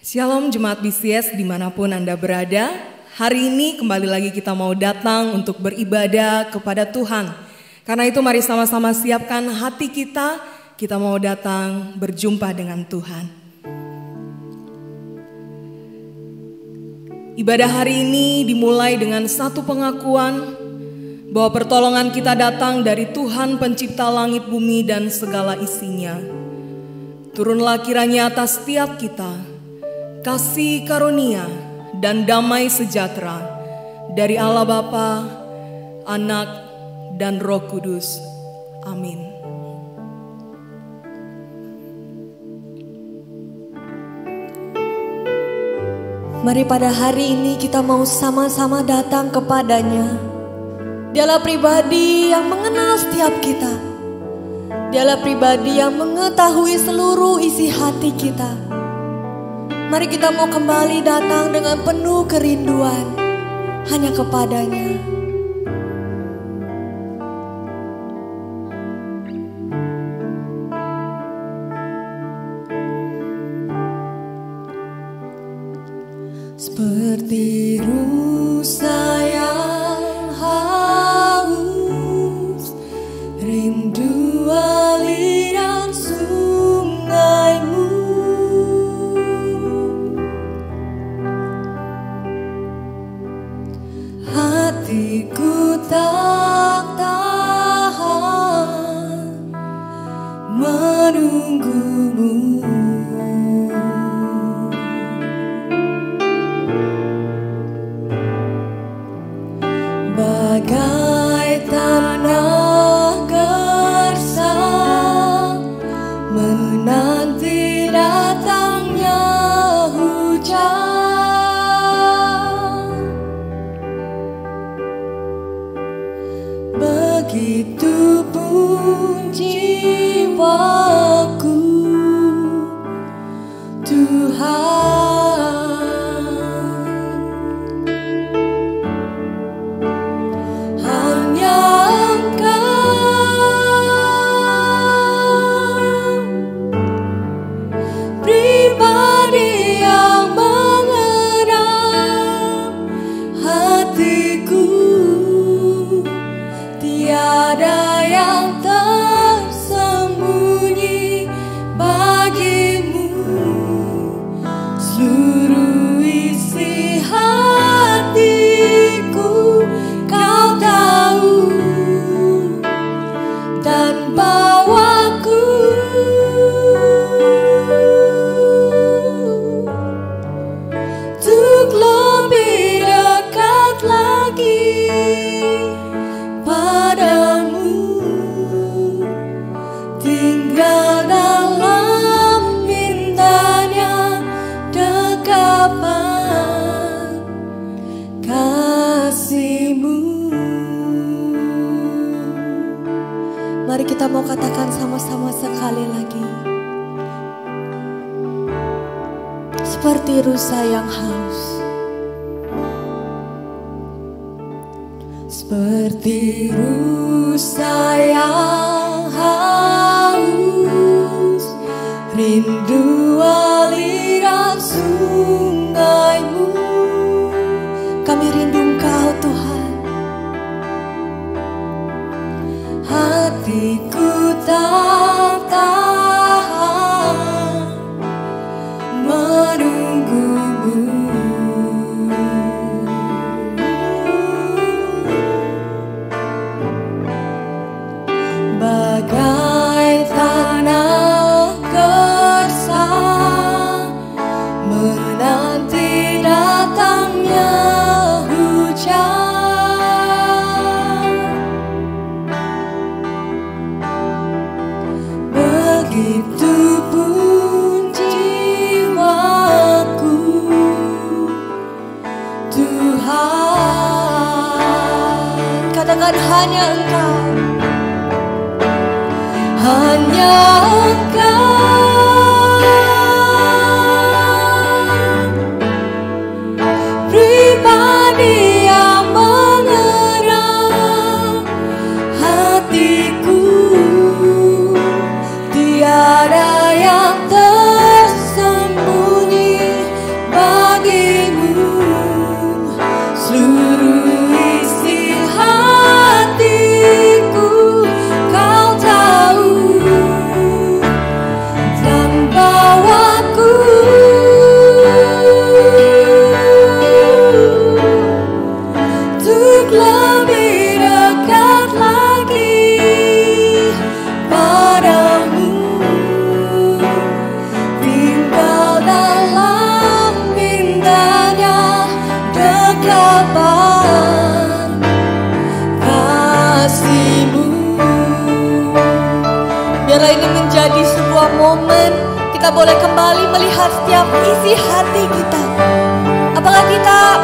Shalom Jemaat BCS dimanapun Anda berada. Hari ini kembali lagi kita mau datang untuk beribadah kepada Tuhan. Karena itu mari sama-sama siapkan hati kita. Kita mau datang berjumpa dengan Tuhan. Ibadah hari ini dimulai dengan satu pengakuan bahwa pertolongan kita datang dari Tuhan pencipta langit bumi dan segala isinya. Turunlah kiranya atas setiap kita kasih karunia dan damai sejahtera dari Allah Bapa, Anak, dan Roh Kudus. Amin. Mari pada hari ini kita mau sama-sama datang kepadanya. Dialah pribadi yang mengenal setiap kita. Dialah pribadi yang mengetahui seluruh isi hati kita. Mari kita mau kembali datang dengan penuh kerinduan hanya kepadanya. Seperti rusa yang haus, rindu aliran sungaimu. Hatiku tak tahan menunggumu. Bagai tanah gersang menanti datangnya hujan, begitu pun jiwaku, Tuhan. Mari kita mau katakan sama-sama sekali lagi. Seperti rusa yang haus, seperti rusa yang haus, rindu aliran sungaimu. Kami rindu Engkau Tuhan. Hatiku tak tahan menunggumu. Bagai tanah gersang menanti datangnya hujan, begitu pun jiwaku, Tuhan. Katakan hanya Engkau, hanya Engkau, pribadi yang mengerang hatiku. Tiada yang tersembunyi Engkau boleh kembali melihat setiap isi hati kita. Apakah kita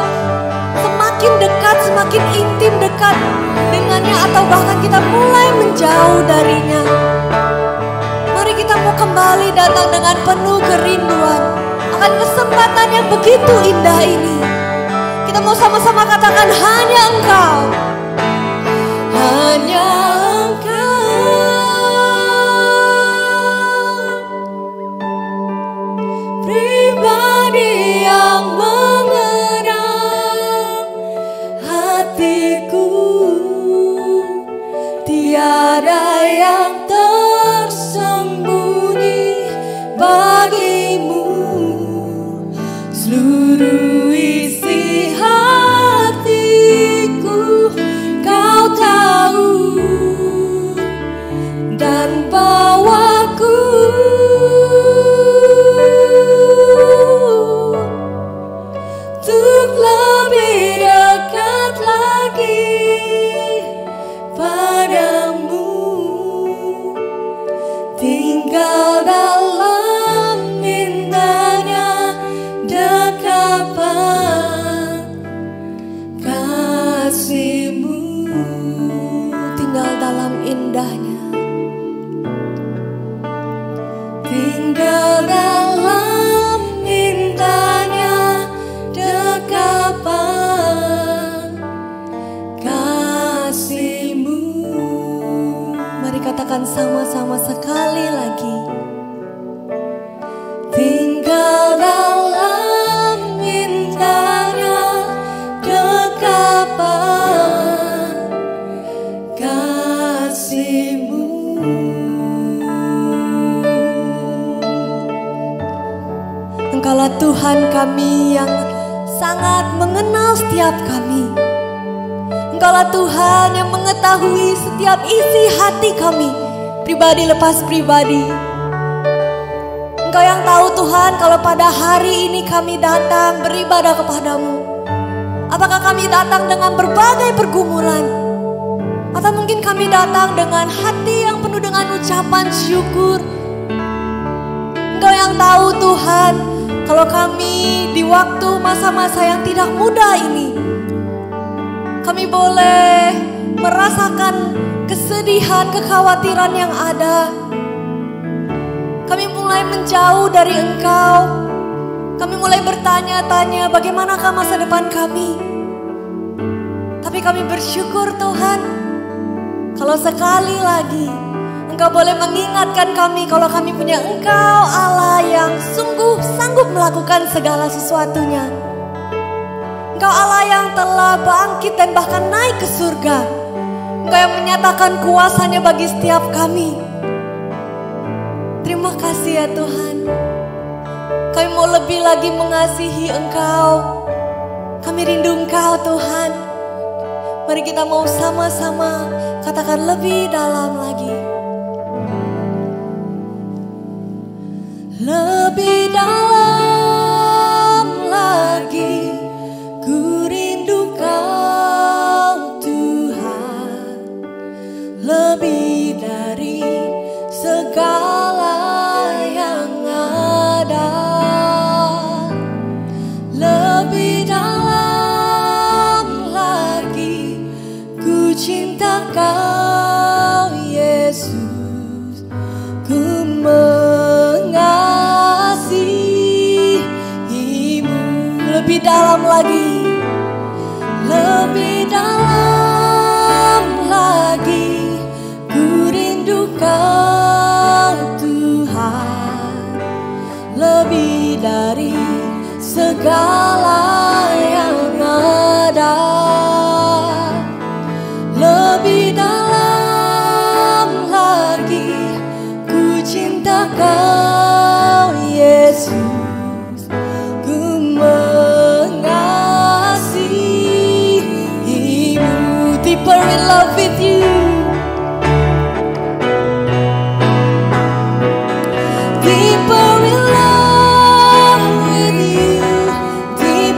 semakin dekat, semakin intim dekat dengannya, atau bahkan kita mulai menjauh darinya. Mari kita mau kembali datang dengan penuh kerinduan akan kesempatan yang begitu indah ini. Kita mau sama-sama katakan, hanya Engkau, hanya Engkau, pribadi yang mengenang hatiku. Tiada yang tersembunyi bagimu, seluruh isi hatiku Kau tahu, dan bawaku untuk lebih dekat lagi padamu, tinggal dalam indahnya dekapan kasih-Mu, tinggal dalam indahnya, tinggal dalam indahnya dekapan kasih-Mu. Mari katakan sama-sama sekali lagi, tinggal dalam indahnya dekapan kasih-Mu. Engkaulah Tuhan kami yang sangat mengenal setiap kami. Engkaulah Tuhan yang mengetahui setiap isi hati kami, pribadi lepas pribadi. Engkau yang tahu Tuhan, kalau pada hari ini kami datang beribadah kepadamu, apakah kami datang dengan berbagai pergumulan, atau mungkin kami datang dengan hati yang penuh dengan ucapan syukur. Engkau yang tahu Tuhan, kalau kami di waktu masa-masa yang tidak mudah ini, kami boleh merasakan kesedihan, kekhawatiran yang ada. Kami mulai menjauh dari Engkau. Kami mulai bertanya-tanya bagaimanakah masa depan kami. Tapi kami bersyukur Tuhan, kalau sekali lagi Engkau boleh mengingatkan kami kalau kami punya Engkau Allah yang sungguh sanggup melakukan segala sesuatunya. Engkau Allah yang telah bangkit dan bahkan naik ke surga. Engkau yang menyatakan kuasa-Nya bagi setiap kami. Terima kasih ya Tuhan. Kami mau lebih lagi mengasihi Engkau. Kami rindu Engkau Tuhan. Mari kita mau sama-sama katakan lebih dalam lagi. Lebih dalam lagi, ku rindu Kau Tuhan, lebih dari segala yang ada. Lebih dalam lagi, ku cinta Kau Yesus, ku lebih dalam lagi, lebih dalam lagi, ku rindu Kau Tuhan, lebih dari segala yang ada. Lebih dalam lagi, ku cinta Kau Yesus, deeper in love with you, deeper in love with you, deeper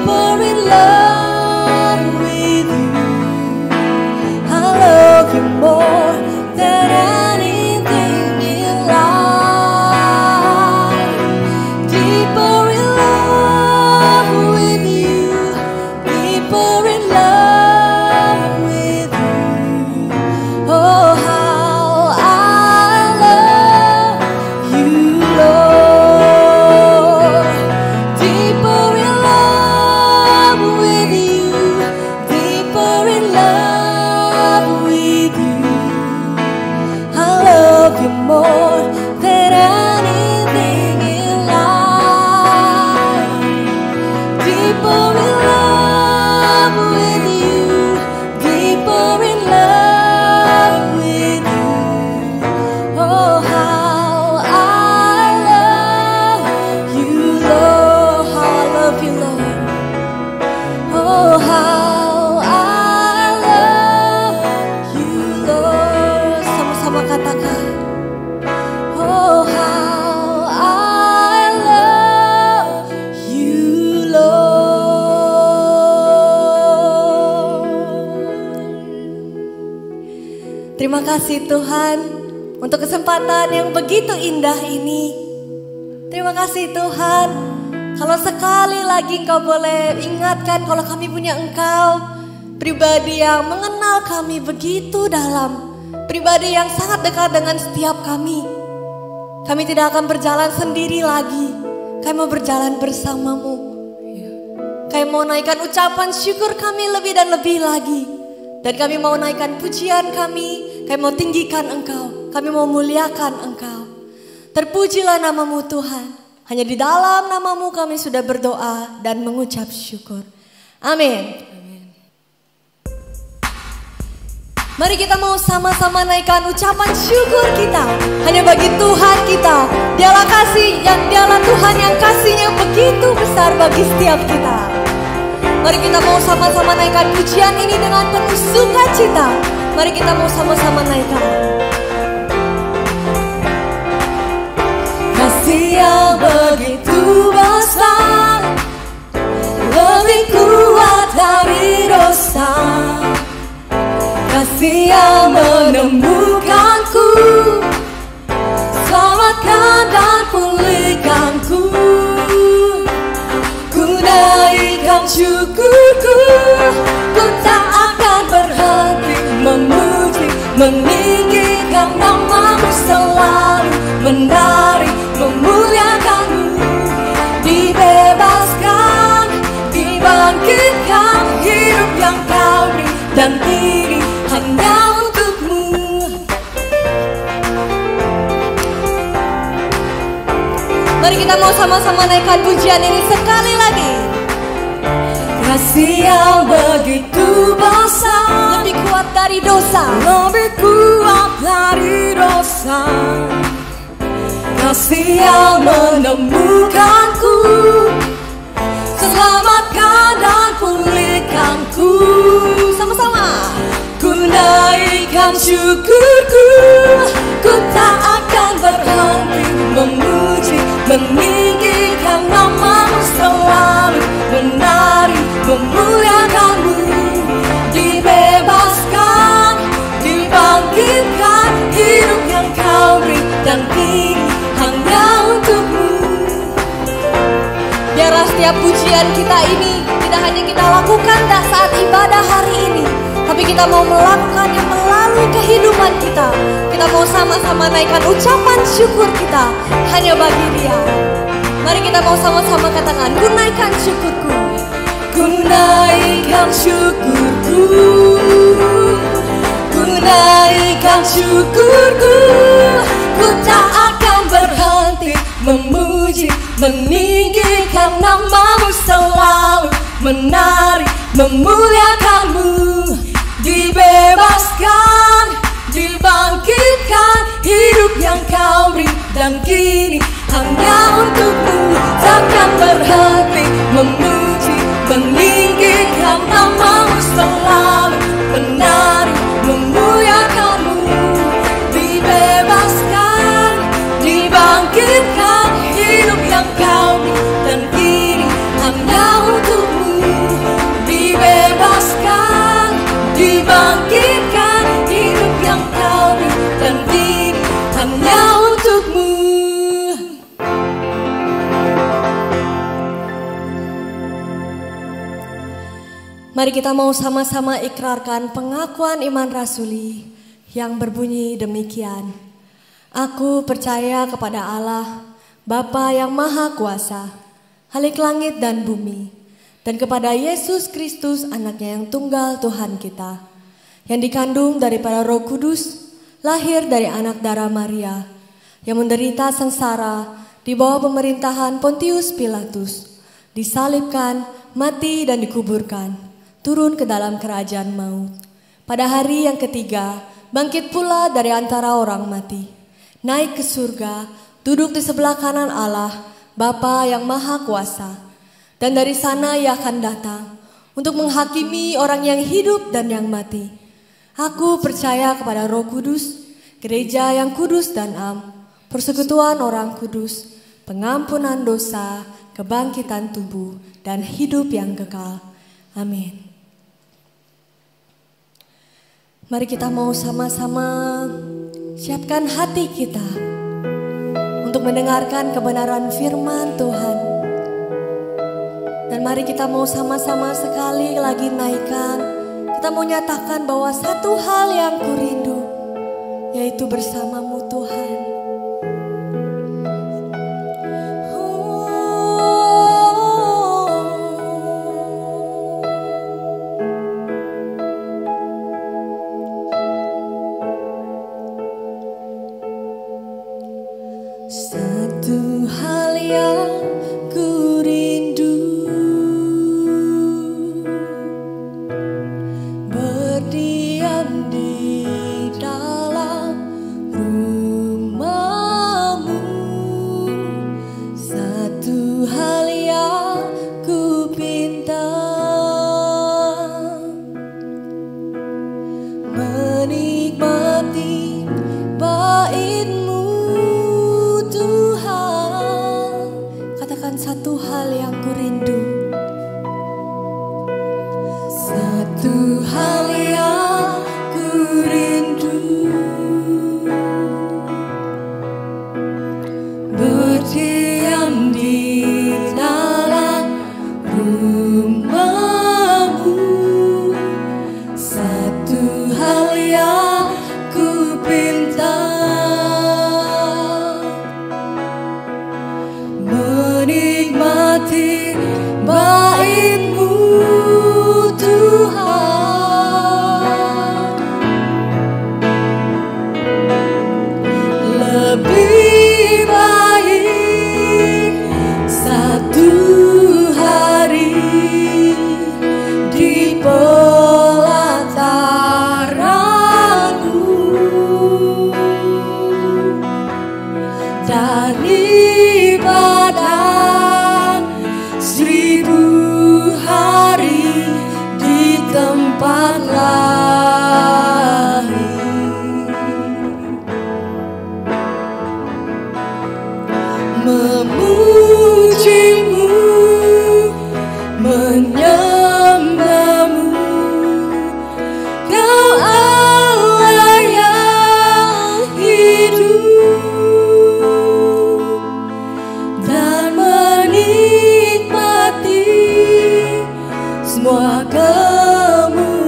Oh, how I love you, Lord. Sama-sama katakan. Oh, how I love you, Lord. Terima kasih Tuhan untuk kesempatan yang begitu indah ini. Terima kasih Tuhan, kalau sekali lagi Engkau boleh ingatkan kalau kami punya Engkau, pribadi yang mengenal kami begitu dalam, pribadi yang sangat dekat dengan setiap kami. Kami tidak akan berjalan sendiri lagi, kami mau berjalan bersamamu. Kami mau naikkan ucapan syukur kami lebih dan lebih lagi. Dan kami mau naikkan pujian kami mau tinggikan Engkau, kami mau muliakan Engkau. Terpujilah namamu Tuhan. Hanya di dalam namamu kami sudah berdoa dan mengucap syukur. Amin. Mari kita mau sama-sama naikkan ucapan syukur kita hanya bagi Tuhan kita. Dialah kasih yang dialah Tuhan yang kasihnya begitu besar bagi setiap kita. Mari kita mau sama-sama naikkan pujian ini dengan penuh sukacita. Mari kita mau sama-sama naikkan. Kasih yang begitu besar, lebih kuat dari dosa. Kasih yang menemukanku, selamatkan dan pulihkanku. Ku naikkan syukurku, ku tak akan berhenti memuji, meninggikan namamu selalu, menari, memuliakanmu. Dibebaskan, dibangkitkan, hidup yang kau beri dan diri hanya untukmu. Mari kita mau sama-sama naikkan pujian ini sekali lagi. Kasih yang begitu besar, lebih kuat dari dosa, lebih kuat dari dosa. Kasih yang menemukanku, selamatkan dan pulihkanku. Sama-sama. Ku naikkan syukurku, ku tak akan berhenti memuji, meninggikan namamu selalu, menari, memuliakanmu. Dibebaskan, dibangkitkan, hidup yang kau beri dan kini hanya untukmu. Biarlah setiap pujian kita ini tidak hanya kita lakukan saat ibadah hari ini, tapi kita mau melakukannya melalui kehidupan kita. Kita mau sama-sama naikkan ucapan syukur kita hanya bagi Dia. Mari kita mau sama-sama katakan, ku naikkan syukurku, ku naikkan syukurku, ku naikkan syukurku. Ku tak akan berhenti memuji, meninggikan namamu selalu, menari, memuliakanmu. Dibebaskan, dibangkitkan, hidup yang kau beri dan kini hanya untukmu. Takkan berhenti memuji, meninggikan namamu selalu, menari, memuliakanmu. Dibebaskan, dibangkitkan, hidup yang kau beri dan kini hanya untukmu. Dibebaskan, dibangkitkan, hidup yang kau beri dan kini hanya untukmu. Mari kita mau sama-sama ikrarkan pengakuan iman rasuli yang berbunyi demikian. Aku percaya kepada Allah, Bapa yang Maha Kuasa, Khalik langit dan bumi, dan kepada Yesus Kristus anaknya yang tunggal Tuhan kita, yang dikandung daripada Roh Kudus, lahir dari anak darah Maria, yang menderita sengsara di bawah pemerintahan Pontius Pilatus, disalibkan, mati dan dikuburkan, turun ke dalam kerajaan maut. Pada hari yang ketiga, bangkit pula dari antara orang mati, naik ke surga, duduk di sebelah kanan Allah, Bapa yang Maha Kuasa. Dan dari sana Ia akan datang untuk menghakimi orang yang hidup dan yang mati. Aku percaya kepada Roh Kudus, gereja yang kudus dan am, persekutuan orang kudus, pengampunan dosa, kebangkitan tubuh, dan hidup yang kekal. Amin. Mari kita mau sama-sama siapkan hati kita untuk mendengarkan kebenaran firman Tuhan. Dan mari kita mau sama-sama sekali lagi naikkan. Kita mau nyatakan bahwa satu hal yang kurindu, yaitu bersamamu Tuhan. Satu hal yang kurindu, berdiam di dalam rumah-Mu. Satu hal yang kupinta, menikmati bait-Mu Tuhan. Katakan satu hal yang kurindu. Satu hal yang kurindu, berdiam di dalam rumah-Mu. Satu hal yang kupinta, menikmati bait-Mu Tuhan. Lebih baik satu hari di pelataran-Mu daripada 1000 hari di tempat lain. Memuji-Mu, menyembah-Mu, Kau Allah yang hidup, dan menikmati semua kemurahan-Mu.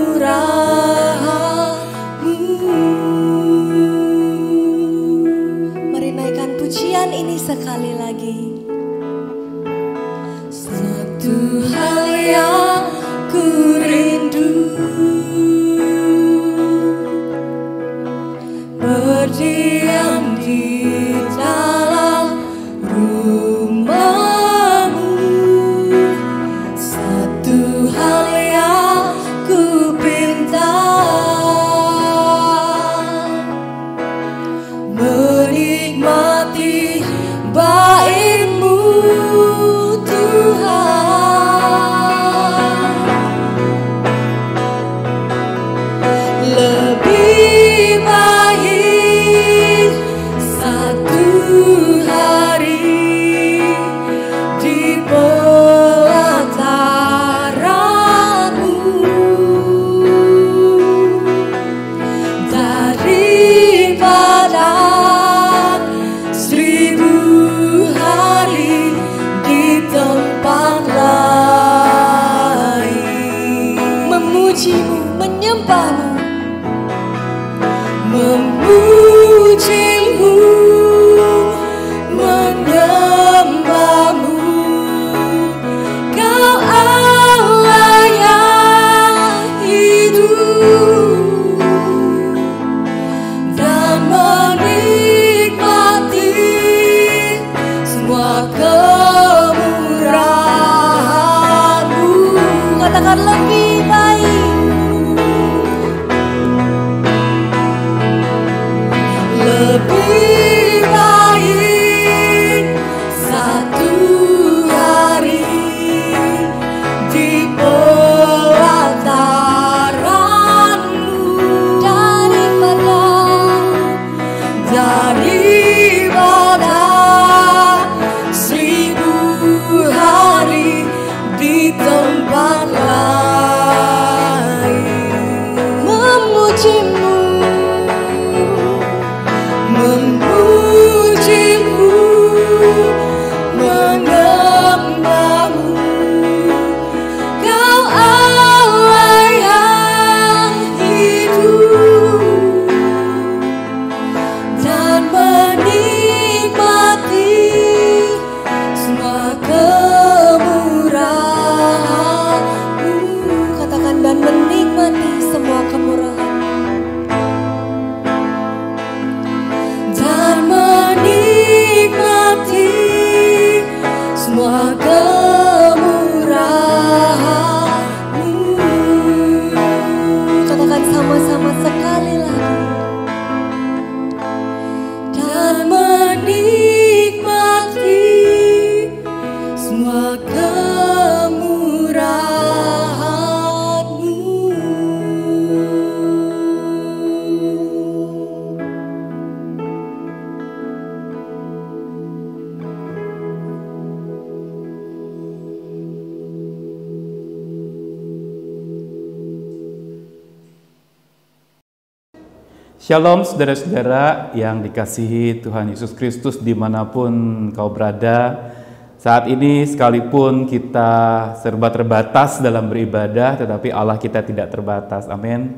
Mari naikkan pujian ini sekali lagi. Satu hal yang kurindu, berdiam di dalam rumah-Mu. Satu hal yang kupinta, menikmati bait-Mu Tuhan. Lebih baik satu hari di pelataran-Mu daripada 1000 hari di tempat lain. Memuji-Mu, menyembah-Mu, memuji-Mu, menyembah-Mu, Kau Allah yang hidup, dan menikmati semua kemurahan-Mu. Katakan lebih baik, lebih baik satu hari di Shalom saudara-saudara yang dikasihi Tuhan Yesus Kristus dimanapun kau berada. Saat ini sekalipun kita serba terbatas dalam beribadah, tetapi Allah kita tidak terbatas, amin.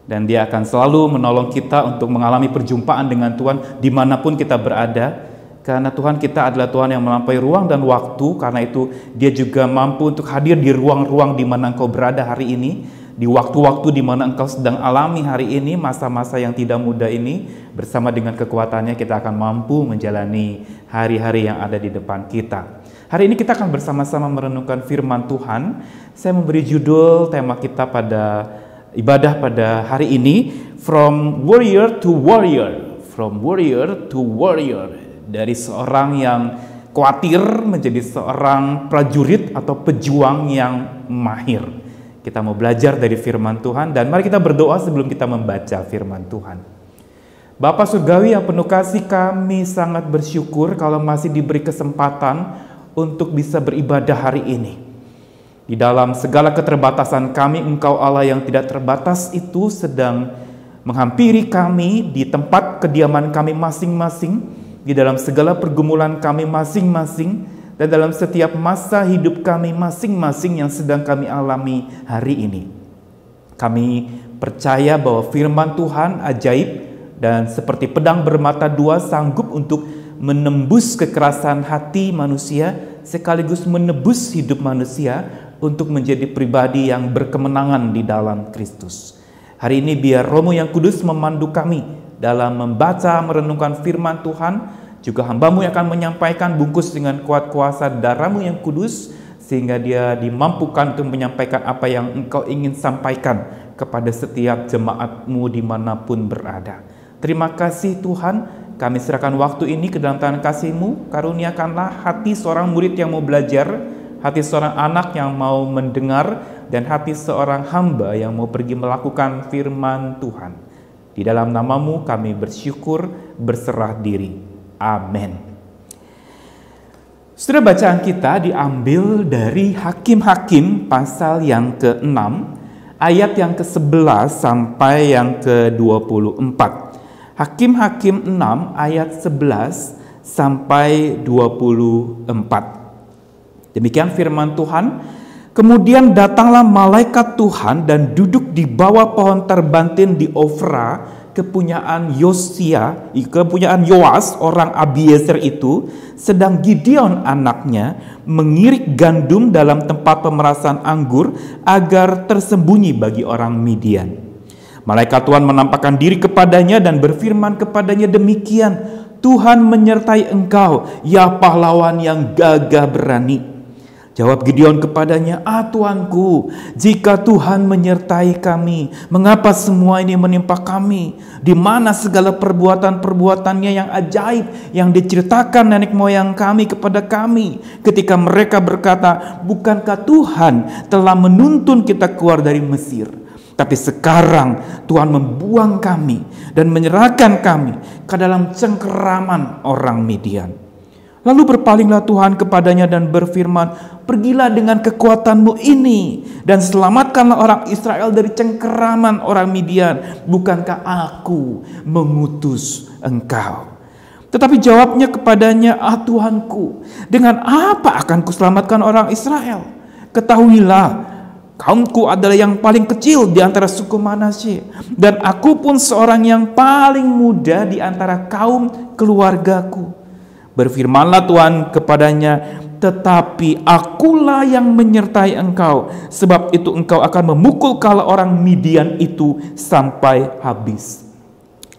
Dan Dia akan selalu menolong kita untuk mengalami perjumpaan dengan Tuhan dimanapun kita berada. Karena Tuhan kita adalah Tuhan yang melampaui ruang dan waktu, karena itu Dia juga mampu untuk hadir di ruang-ruang di mana engkau berada hari ini. Di waktu-waktu di mana engkau sedang alami hari ini, masa-masa yang tidak mudah ini, bersama dengan kekuatannya kita akan mampu menjalani hari-hari yang ada di depan kita. Hari ini kita akan bersama-sama merenungkan firman Tuhan. Saya memberi judul tema kita pada ibadah pada hari ini, From Warrior to Warrior. From Warrior to Warrior. Dari seorang yang khawatir menjadi seorang prajurit atau pejuang yang mahir. Kita mau belajar dari firman Tuhan dan mari kita berdoa sebelum kita membaca firman Tuhan. Bapa Surgawi yang penuh kasih, kami sangat bersyukur kalau masih diberi kesempatan untuk bisa beribadah hari ini. Di dalam segala keterbatasan kami, Engkau Allah yang tidak terbatas itu sedang menghampiri kami di tempat kediaman kami masing-masing, di dalam segala pergumulan kami masing-masing, dan dalam setiap masa hidup kami masing-masing yang sedang kami alami hari ini. Kami percaya bahwa firman Tuhan ajaib dan seperti pedang bermata dua sanggup untuk menembus kekerasan hati manusia sekaligus menebus hidup manusia untuk menjadi pribadi yang berkemenangan di dalam Kristus. Hari ini biar Roh-Mu yang Kudus memandu kami dalam membaca merenungkan firman Tuhan. Juga hamba-Mu yang akan menyampaikan bungkus dengan kuat kuasa darah-Mu yang kudus, sehingga dia dimampukan untuk menyampaikan apa yang Engkau ingin sampaikan kepada setiap jemaat-Mu dimanapun berada. Terima kasih Tuhan, kami serahkan waktu ini ke dalam tangan kasih-Mu. Karuniakanlah hati seorang murid yang mau belajar, hati seorang anak yang mau mendengar, dan hati seorang hamba yang mau pergi melakukan firman Tuhan. Di dalam nama-Mu kami bersyukur, berserah diri. Amin. Saudara, bacaan kita diambil dari Hakim-Hakim pasal yang ke-6, ayat yang ke-11 sampai yang ke-24. Hakim-Hakim 6 ayat 11 sampai 24. Demikian firman Tuhan. Kemudian datanglah malaikat Tuhan dan duduk di bawah pohon terbantin di Ofra, kepunyaan Yoas orang Abiezer itu, sedang Gideon anaknya mengirik gandum dalam tempat pemerasan anggur agar tersembunyi bagi orang Midian. Malaikat Tuhan menampakkan diri kepadanya dan berfirman kepadanya demikian, Tuhan menyertai engkau, ya pahlawan yang gagah berani. Jawab Gideon kepadanya, Tuanku, jika Tuhan menyertai kami, mengapa semua ini menimpa kami? Di mana segala perbuatan-perbuatannya yang ajaib yang diceritakan nenek moyang kami kepada kami, ketika mereka berkata, bukankah Tuhan telah menuntun kita keluar dari Mesir? Tapi sekarang Tuhan membuang kami dan menyerahkan kami ke dalam cengkeraman orang Midian. Lalu berpalinglah Tuhan kepadanya dan berfirman, pergilah dengan kekuatanmu ini dan selamatkanlah orang Israel dari cengkeraman orang Midian. Bukankah aku mengutus engkau? Tetapi jawabnya kepadanya, Tuhanku, dengan apa akan kuselamatkan orang Israel? Ketahuilah, kaumku adalah yang paling kecil di antara suku Manasye, dan aku pun seorang yang paling muda di antara kaum keluargaku. Berfirmanlah Tuhan kepadanya, tetapi akulah yang menyertai engkau, sebab itu engkau akan memukul kepala orang Midian itu sampai habis.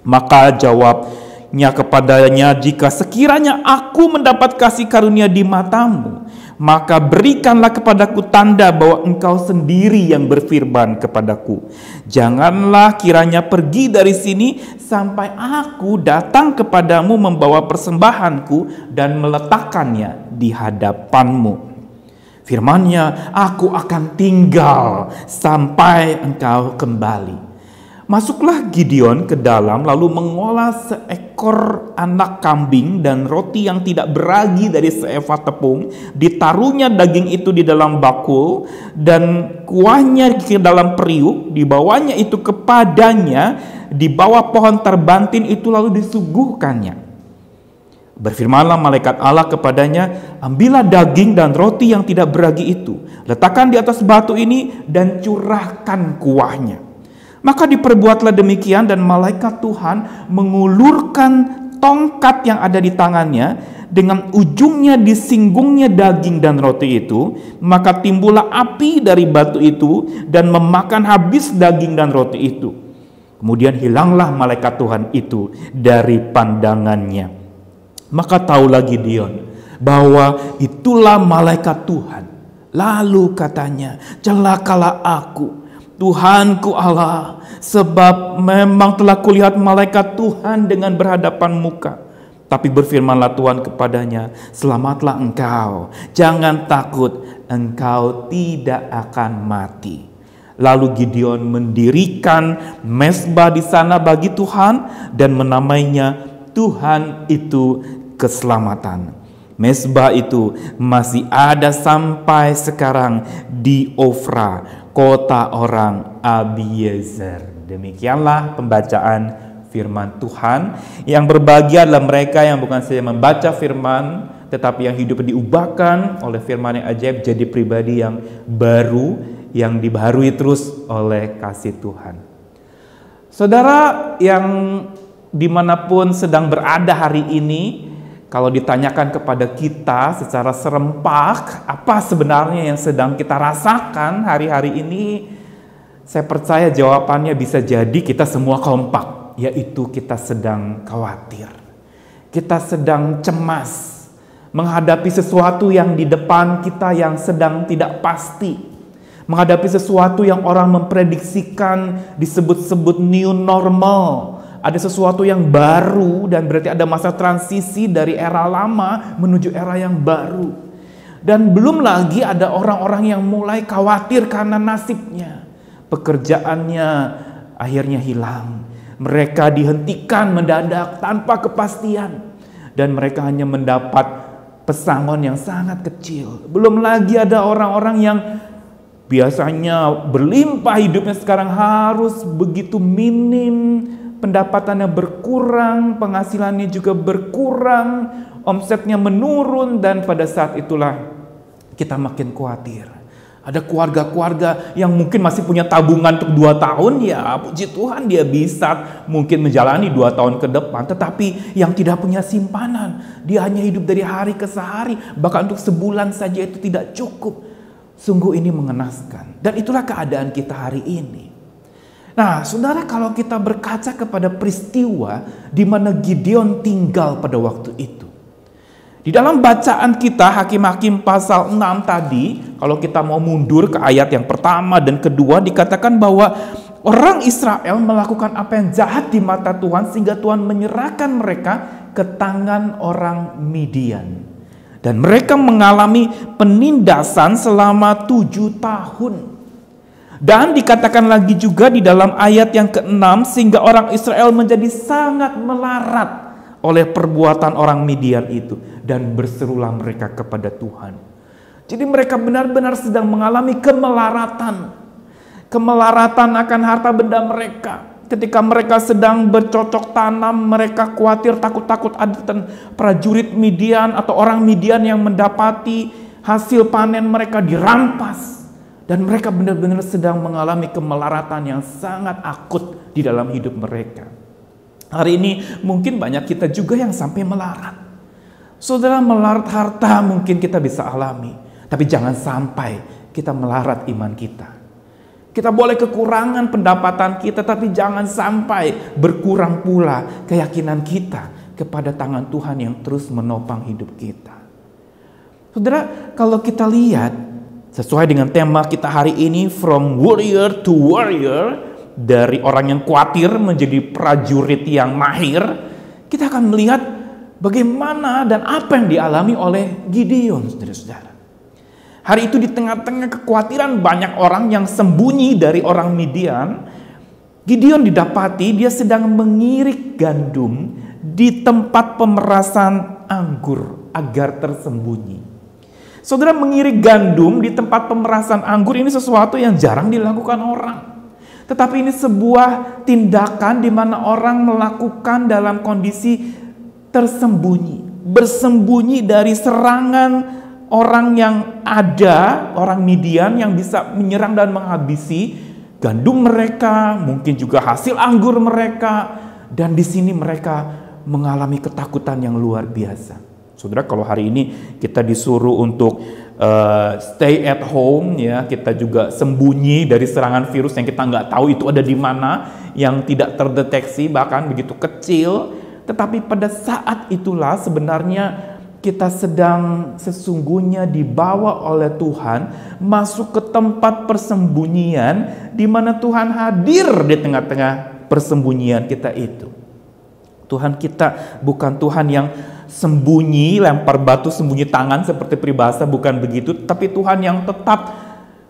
Maka jawabnya kepadanya, jika sekiranya aku mendapat kasih karunia di matamu, maka berikanlah kepadaku tanda bahwa engkau sendiri yang berfirman kepadaku. Janganlah kiranya pergi dari sini sampai aku datang kepadamu membawa persembahanku dan meletakkannya di hadapanmu. Firman-Nya, aku akan tinggal sampai engkau kembali. Masuklah Gideon ke dalam lalu mengolah seekor anak kambing dan roti yang tidak beragi dari seefah tepung. Ditaruhnya daging itu di dalam bakul dan kuahnya ke dalam periuk. Dibawanya itu kepadanya di bawah pohon terbantin itu lalu disuguhkannya. Berfirmanlah malaikat Allah kepadanya, ambillah daging dan roti yang tidak beragi itu, letakkan di atas batu ini dan curahkan kuahnya. Maka diperbuatlah demikian, dan malaikat Tuhan mengulurkan tongkat yang ada di tangannya, dengan ujungnya disinggungnya daging dan roti itu, maka timbullah api dari batu itu dan memakan habis daging dan roti itu. Kemudian hilanglah malaikat Tuhan itu dari pandangannya. Maka tahulah Gideon bahwa itulah malaikat Tuhan. Lalu katanya, celakalah aku, Tuhanku Allah, sebab memang telah kulihat malaikat Tuhan dengan berhadapan muka. Tapi berfirmanlah Tuhan kepadanya, selamatlah engkau, jangan takut, engkau tidak akan mati. Lalu Gideon mendirikan mezbah di sana bagi Tuhan dan menamainya Tuhan itu keselamatan. Mezbah itu masih ada sampai sekarang di Ofra, kota orang Abiezer. Demikianlah pembacaan firman Tuhan. Yang berbahagia adalah mereka yang bukan saja membaca firman, tetapi yang hidup diubahkan oleh firman yang ajaib jadi pribadi yang baru, yang dibaharui terus oleh kasih Tuhan. Saudara yang dimanapun sedang berada hari ini, kalau ditanyakan kepada kita secara serempak, apa sebenarnya yang sedang kita rasakan hari-hari ini, saya percaya jawabannya bisa jadi kita semua kompak, yaitu kita sedang khawatir. Kita sedang cemas menghadapi sesuatu yang di depan kita yang sedang tidak pasti. Menghadapi sesuatu yang orang memprediksikan disebut-sebut new normal. Ada sesuatu yang baru dan berarti ada masa transisi dari era lama menuju era yang baru. Dan belum lagi ada orang-orang yang mulai khawatir karena nasibnya. Pekerjaannya akhirnya hilang. Mereka dihentikan mendadak tanpa kepastian. Dan mereka hanya mendapat pesangon yang sangat kecil. Belum lagi ada orang-orang yang biasanya berlimpah hidupnya sekarang harus begitu minim. Pendapatannya berkurang, penghasilannya juga berkurang, omsetnya menurun, dan pada saat itulah kita makin khawatir. Ada keluarga-keluarga yang mungkin masih punya tabungan untuk 2 tahun, ya puji Tuhan dia bisa mungkin menjalani 2 tahun ke depan. Tetapi yang tidak punya simpanan, dia hanya hidup dari hari ke hari, bahkan untuk sebulan saja itu tidak cukup. Sungguh ini mengenaskan, dan itulah keadaan kita hari ini. Nah, saudara, kalau kita berkaca kepada peristiwa di mana Gideon tinggal pada waktu itu. Di dalam bacaan kita Hakim-Hakim pasal 6 tadi, kalau kita mau mundur ke ayat yang pertama dan kedua, dikatakan bahwa orang Israel melakukan apa yang jahat di mata Tuhan sehingga Tuhan menyerahkan mereka ke tangan orang Midian. Dan mereka mengalami penindasan selama 7 tahun. Dan dikatakan lagi juga di dalam ayat yang ke-6, sehingga orang Israel menjadi sangat melarat oleh perbuatan orang Midian itu. Dan berserulah mereka kepada Tuhan. Jadi mereka benar-benar sedang mengalami kemelaratan. Kemelaratan akan harta benda mereka. Ketika mereka sedang bercocok tanam, mereka khawatir takut-takut ada prajurit Midian atau orang Midian yang mendapati hasil panen mereka dirampas. Dan mereka benar-benar sedang mengalami kemelaratan yang sangat akut di dalam hidup mereka. Hari ini mungkin banyak kita juga yang sampai melarat. Saudara, melarat harta mungkin kita bisa alami. Tapi jangan sampai kita melarat iman kita. Kita boleh kekurangan pendapatan kita, tapi jangan sampai berkurang pula keyakinan kita kepada tangan Tuhan yang terus menopang hidup kita. Saudara, kalau kita lihat sesuai dengan tema kita hari ini, from warrior to warrior, dari orang yang khawatir menjadi prajurit yang mahir, kita akan melihat bagaimana dan apa yang dialami oleh Gideon, saudara-saudara. Hari itu di tengah-tengah kekhawatiran banyak orang yang sembunyi dari orang Midian, Gideon didapati dia sedang mengirik gandum di tempat pemerasan anggur agar tersembunyi. Saudara, mengirik gandum di tempat pemerasan anggur ini sesuatu yang jarang dilakukan orang. Tetapi ini sebuah tindakan di mana orang melakukan dalam kondisi tersembunyi, bersembunyi dari serangan orang yang ada, orang Midian yang bisa menyerang dan menghabisi gandum mereka, mungkin juga hasil anggur mereka, dan di sini mereka mengalami ketakutan yang luar biasa. Saudara, kalau hari ini kita disuruh untuk stay at home, ya, kita juga sembunyi dari serangan virus yang kita nggak tahu itu ada di mana, yang tidak terdeteksi bahkan begitu kecil. Tetapi pada saat itulah sebenarnya kita sedang sesungguhnya dibawa oleh Tuhan masuk ke tempat persembunyian di mana Tuhan hadir di tengah-tengah persembunyian kita itu. Tuhan kita bukan Tuhan yang sembunyi, lempar batu sembunyi tangan seperti peribahasa, bukan begitu. Tapi Tuhan yang tetap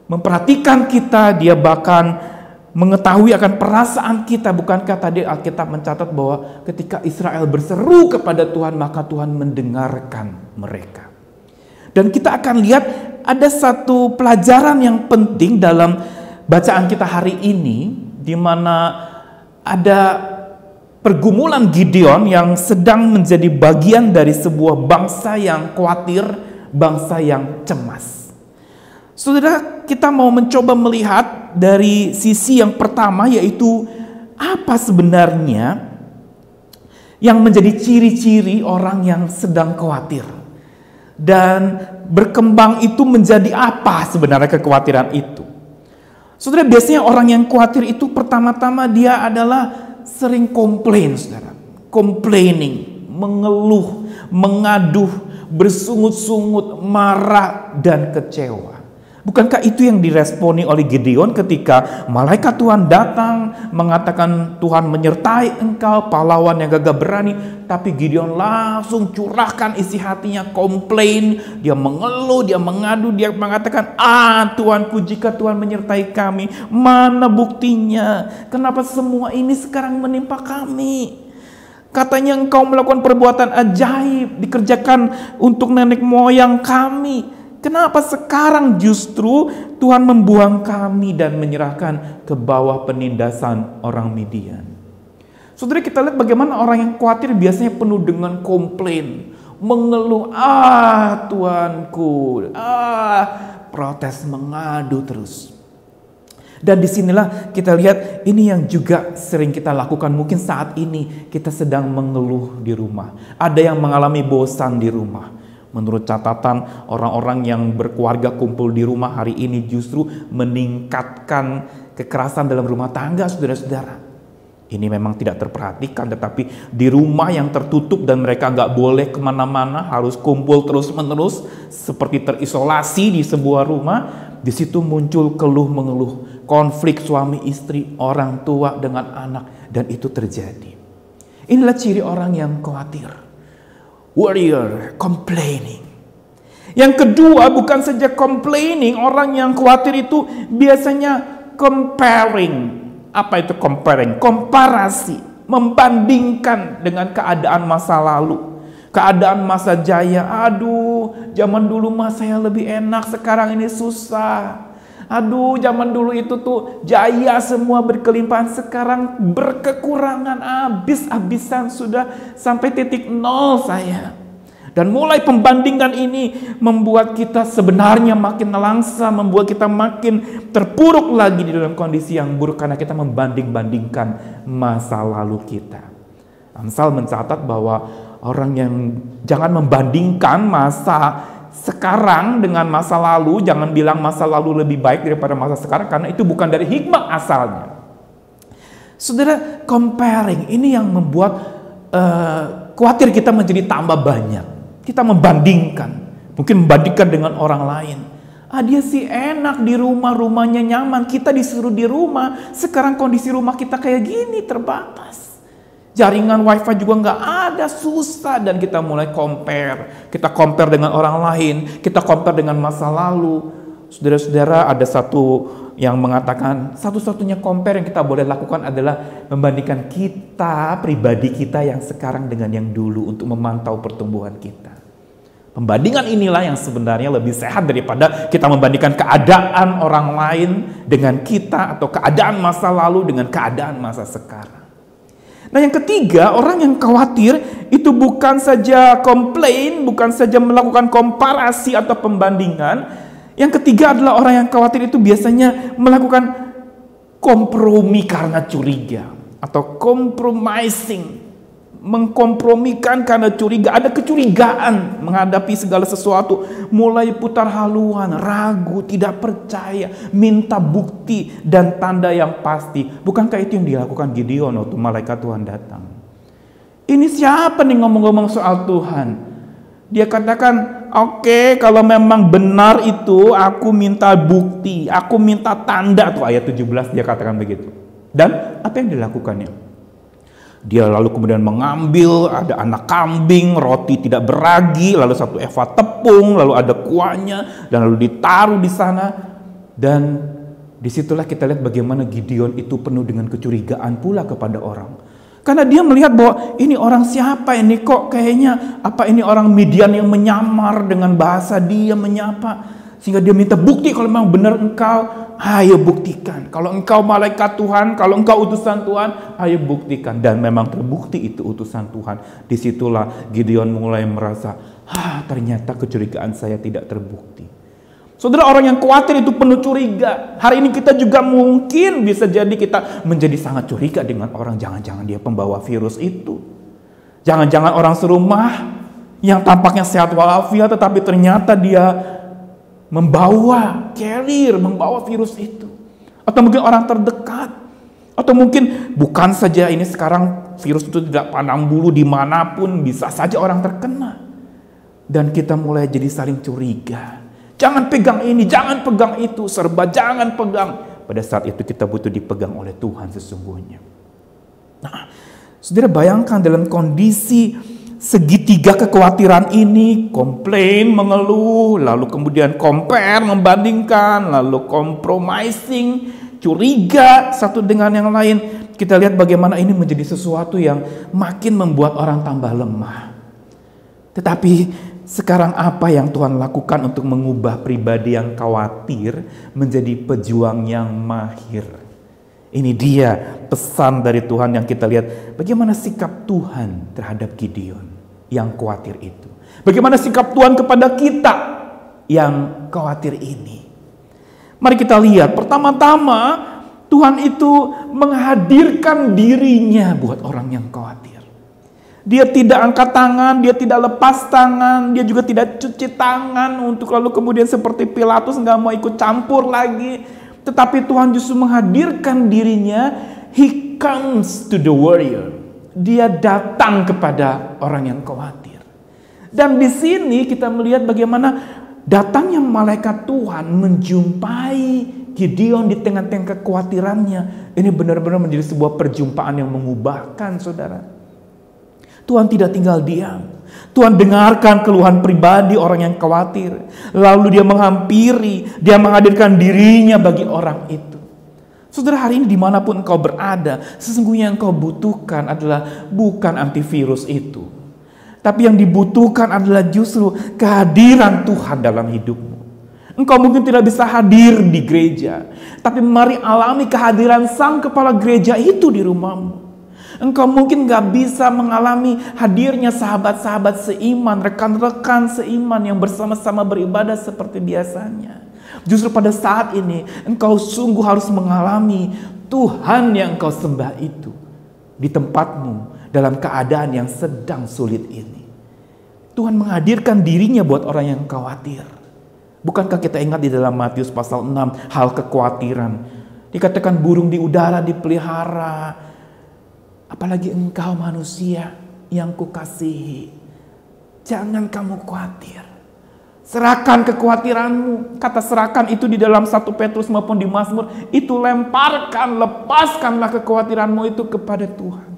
memperhatikan kita, Dia bahkan mengetahui akan perasaan kita. Bukankah tadi Alkitab mencatat bahwa ketika Israel berseru kepada Tuhan, maka Tuhan mendengarkan mereka. Dan kita akan lihat ada satu pelajaran yang penting dalam bacaan kita hari ini, di mana ada pergumulan Gideon yang sedang menjadi bagian dari sebuah bangsa yang khawatir, bangsa yang cemas. Saudara, kita mau mencoba melihat dari sisi yang pertama, yaitu apa sebenarnya yang menjadi ciri-ciri orang yang sedang khawatir. Dan berkembang itu menjadi apa sebenarnya kekhawatiran itu. Saudara, biasanya orang yang khawatir itu pertama-tama dia adalah sering komplain, saudara. Complaining, mengeluh, mengaduh, bersungut-sungut, marah, dan kecewa. Bukankah itu yang diresponi oleh Gideon ketika malaikat Tuhan datang mengatakan Tuhan menyertai engkau, pahlawan yang gagah berani. Tapi Gideon langsung curahkan isi hatinya, komplain, dia mengeluh, dia mengadu, dia mengatakan, Tuanku, jika Tuhan menyertai kami, mana buktinya? Kenapa semua ini sekarang menimpa kami? Katanya engkau melakukan perbuatan ajaib, dikerjakan untuk nenek moyang kami. Kenapa sekarang justru Tuhan membuang kami dan menyerahkan ke bawah penindasan orang Midian? Saudara, kita lihat bagaimana orang yang khawatir biasanya penuh dengan komplain, mengeluh, Tuanku, protes, mengadu terus. Dan disinilah kita lihat ini yang juga sering kita lakukan. Mungkin saat ini kita sedang mengeluh di rumah. Ada yang mengalami bosan di rumah. Menurut catatan orang-orang yang berkeluarga kumpul di rumah hari ini justru meningkatkan kekerasan dalam rumah tangga, saudara-saudara. Ini memang tidak terperhatikan, tetapi di rumah yang tertutup dan mereka nggak boleh kemana-mana, harus kumpul terus-menerus seperti terisolasi di sebuah rumah. Di situ muncul keluh mengeluh, konflik suami istri, orang tua dengan anak, dan itu terjadi. Inilah ciri orang yang khawatir. Warrior, complaining. Yang kedua, bukan saja complaining, orang yang khawatir itu biasanya comparing. Apa itu comparing? Komparasi, membandingkan dengan keadaan masa lalu, keadaan masa jaya. Zaman dulu mah saya lebih enak, sekarang ini susah. Zaman dulu itu tuh jaya semua, berkelimpahan, sekarang berkekurangan, habis-habisan, sudah sampai titik nol saya. Dan mulai pembandingan ini membuat kita sebenarnya makin nelangsa, membuat kita makin terpuruk lagi di dalam kondisi yang buruk karena kita membanding-bandingkan masa lalu kita. Amsal mencatat bahwa orang yang jangan membandingkan masa sekarang dengan masa lalu, jangan bilang masa lalu lebih baik daripada masa sekarang, karena itu bukan dari hikmah asalnya. Saudara, comparing ini yang membuat khawatir kita menjadi tambah banyak. Kita membandingkan, mungkin membandingkan dengan orang lain. Dia sih enak di rumah, rumahnya nyaman, kita disuruh di rumah, sekarang kondisi rumah kita kayak gini, terbatas. Jaringan wifi juga nggak ada, susah, dan kita mulai compare. Kita compare dengan orang lain, kita compare dengan masa lalu. Saudara-saudara, ada satu yang mengatakan satu-satunya compare yang kita boleh lakukan adalah membandingkan kita, pribadi kita yang sekarang dengan yang dulu untuk memantau pertumbuhan kita. Pembandingan inilah yang sebenarnya lebih sehat daripada kita membandingkan keadaan orang lain dengan kita atau keadaan masa lalu dengan keadaan masa sekarang. Nah, yang ketiga, orang yang khawatir itu bukan saja komplain, bukan saja melakukan komparasi atau pembandingan. Yang ketiga adalah orang yang khawatir itu biasanya melakukan kompromi karena curiga atau compromising. Mengkompromikan karena curiga, ada kecurigaan menghadapi segala sesuatu, mulai putar haluan, ragu, tidak percaya, minta bukti dan tanda yang pasti. Bukankah itu yang dilakukan Gideon waktu malaikat Tuhan datang? Ini siapa nih ngomong-ngomong soal Tuhan? Dia katakan, oke, kalau memang benar itu, aku minta bukti, aku minta tanda. Tuh ayat 17 dia katakan begitu. Dan apa yang dilakukannya? Dia lalu kemudian mengambil, ada anak kambing, roti tidak beragi, lalu 1 eva tepung, lalu ada kuahnya, dan lalu ditaruh di sana. Dan disitulah kita lihat bagaimana Gideon itu penuh dengan kecurigaan pula kepada orang. Karena dia melihat bahwa ini orang siapa ini, kok kayaknya apa ini orang Midian yang menyamar dengan bahasa dia menyapa. Sehingga dia minta bukti, kalau memang benar engkau, ayo buktikan. Kalau engkau malaikat Tuhan, kalau engkau utusan Tuhan, ayo buktikan. Dan memang terbukti itu utusan Tuhan. Disitulah Gideon mulai merasa, ternyata kecurigaan saya tidak terbukti. Saudara, orang yang khawatir itu penuh curiga. Hari ini kita juga mungkin bisa jadi kita menjadi sangat curiga dengan orang. Jangan-jangan dia pembawa virus itu. Jangan-jangan orang serumah yang tampaknya sehat walafiat, tetapi ternyata dia membawa virus itu. Atau mungkin orang terdekat. Atau mungkin bukan saja ini sekarang virus itu tidak pandang bulu dimanapun, bisa saja orang terkena. Dan kita mulai jadi saling curiga. Jangan pegang ini, jangan pegang itu, serba jangan pegang. Pada saat itu kita butuh dipegang oleh Tuhan sesungguhnya. Nah, saudara bayangkan dalam kondisi segitiga kekhawatiran ini, komplain, mengeluh, lalu kemudian compare, membandingkan, lalu compromising, curiga satu dengan yang lain. Kita lihat bagaimana ini menjadi sesuatu yang makin membuat orang tambah lemah. Tetapi sekarang apa yang Tuhan lakukan untuk mengubah pribadi yang khawatir menjadi pejuang yang mahir? Ini dia pesan dari Tuhan yang kita lihat. Bagaimana sikap Tuhan terhadap Gideon yang khawatir itu. Bagaimana sikap Tuhan kepada kita yang khawatir ini. Mari kita lihat. Pertama-tama Tuhan itu menghadirkan dirinya buat orang yang khawatir. Dia tidak angkat tangan, dia tidak lepas tangan, dia juga tidak cuci tangan untuk lalu kemudian seperti Pilatus nggak mau ikut campur lagi. Tetapi Tuhan justru menghadirkan dirinya. He comes to the warrior. Dia datang kepada orang yang khawatir. Dan di sini kita melihat bagaimana datangnya malaikat Tuhan menjumpai Gideon di tengah-tengah kekhawatirannya. Ini benar-benar menjadi sebuah perjumpaan yang mengubahkan, saudara. Tuhan tidak tinggal diam. Tuhan dengarkan keluhan pribadi orang yang khawatir. Lalu dia menghampiri, dia menghadirkan dirinya bagi orang itu. Saudara, hari ini dimanapun engkau berada, sesungguhnya yang engkau butuhkan adalah bukan antivirus itu. Tapi yang dibutuhkan adalah justru kehadiran Tuhan dalam hidupmu. Engkau mungkin tidak bisa hadir di gereja, tapi mari alami kehadiran Sang Kepala Gereja itu di rumahmu. Engkau mungkin gak bisa mengalami hadirnya sahabat-sahabat seiman, rekan-rekan seiman yang bersama-sama beribadah seperti biasanya. Justru pada saat ini engkau sungguh harus mengalami Tuhan yang engkau sembah itu di tempatmu dalam keadaan yang sedang sulit ini. Tuhan menghadirkan dirinya buat orang yang khawatir. Bukankah kita ingat di dalam Matius pasal 6 hal kekhawatiran. Dikatakan burung di udara dipelihara. Apalagi engkau manusia yang kukasihi. Jangan kamu khawatir. Serahkan kekhawatiranmu. Kata serahkan itu di dalam 1 Petrus maupun di Mazmur. Itu lemparkan, lepaskanlah kekhawatiranmu itu kepada Tuhan.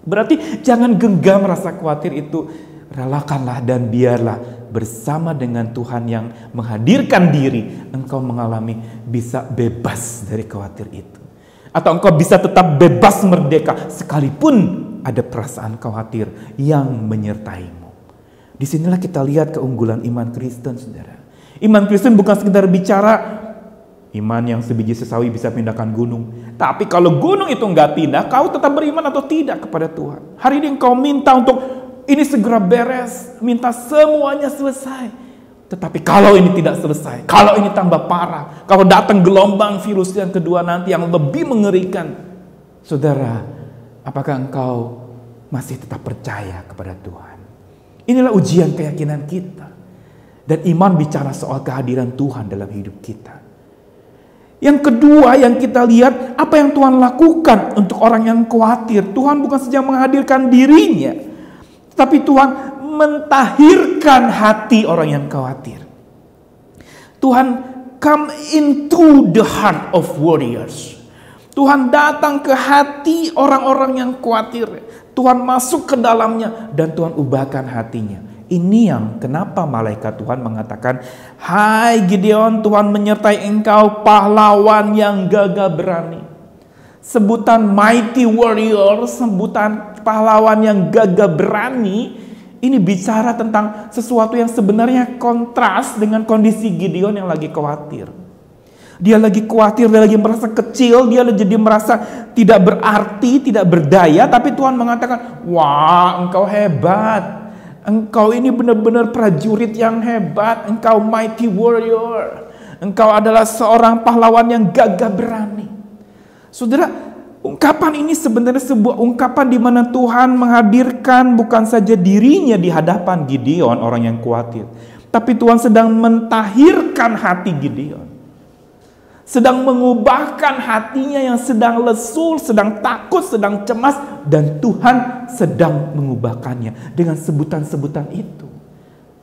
Berarti jangan genggam rasa khawatir itu. Relakanlah dan biarlah bersama dengan Tuhan yang menghadirkan diri. Engkau mengalami bisa bebas dari khawatir itu. Atau engkau bisa tetap bebas merdeka sekalipun ada perasaan khawatir yang menyertaimu. Disinilah kita lihat keunggulan iman Kristen, saudara. Iman Kristen bukan sekedar bicara iman yang sebiji sesawi bisa pindahkan gunung. Tapi kalau gunung itu nggak pindah, kau tetap beriman atau tidak kepada Tuhan. Hari ini engkau minta untuk ini segera beres, minta semuanya selesai. Tetapi kalau ini tidak selesai, kalau ini tambah parah, kalau datang gelombang virus yang kedua nanti yang lebih mengerikan, saudara, apakah engkau masih tetap percaya kepada Tuhan? Inilah ujian keyakinan kita. Dan iman bicara soal kehadiran Tuhan dalam hidup kita. Yang kedua yang kita lihat, apa yang Tuhan lakukan untuk orang yang khawatir. Tuhan bukan saja menghadirkan dirinya, tapi Tuhan mentahirkan hati orang yang khawatir. Tuhan come into the heart of warriors. Tuhan datang ke hati orang-orang yang khawatir. Tuhan masuk ke dalamnya dan Tuhan ubahkan hatinya. Ini yang kenapa malaikat Tuhan mengatakan, "Hai Gideon, Tuhan menyertai engkau, pahlawan yang gagah berani." Sebutan mighty warrior, sebutan pahlawan yang gagah berani, ini bicara tentang sesuatu yang sebenarnya kontras dengan kondisi Gideon yang lagi khawatir. Dia lagi khawatir, dia lagi merasa kecil, dia jadi merasa tidak berarti, tidak berdaya. Tapi Tuhan mengatakan, "Wah, engkau hebat. Engkau ini benar-benar prajurit yang hebat. Engkau mighty warrior. Engkau adalah seorang pahlawan yang gagah berani." Saudara, ungkapan ini sebenarnya sebuah ungkapan di mana Tuhan menghadirkan bukan saja dirinya di hadapan Gideon, orang yang khawatir. Tapi Tuhan sedang mentahirkan hati Gideon. Sedang mengubahkan hatinya yang sedang lesu, sedang takut, sedang cemas. Dan Tuhan sedang mengubahkannya dengan sebutan-sebutan itu.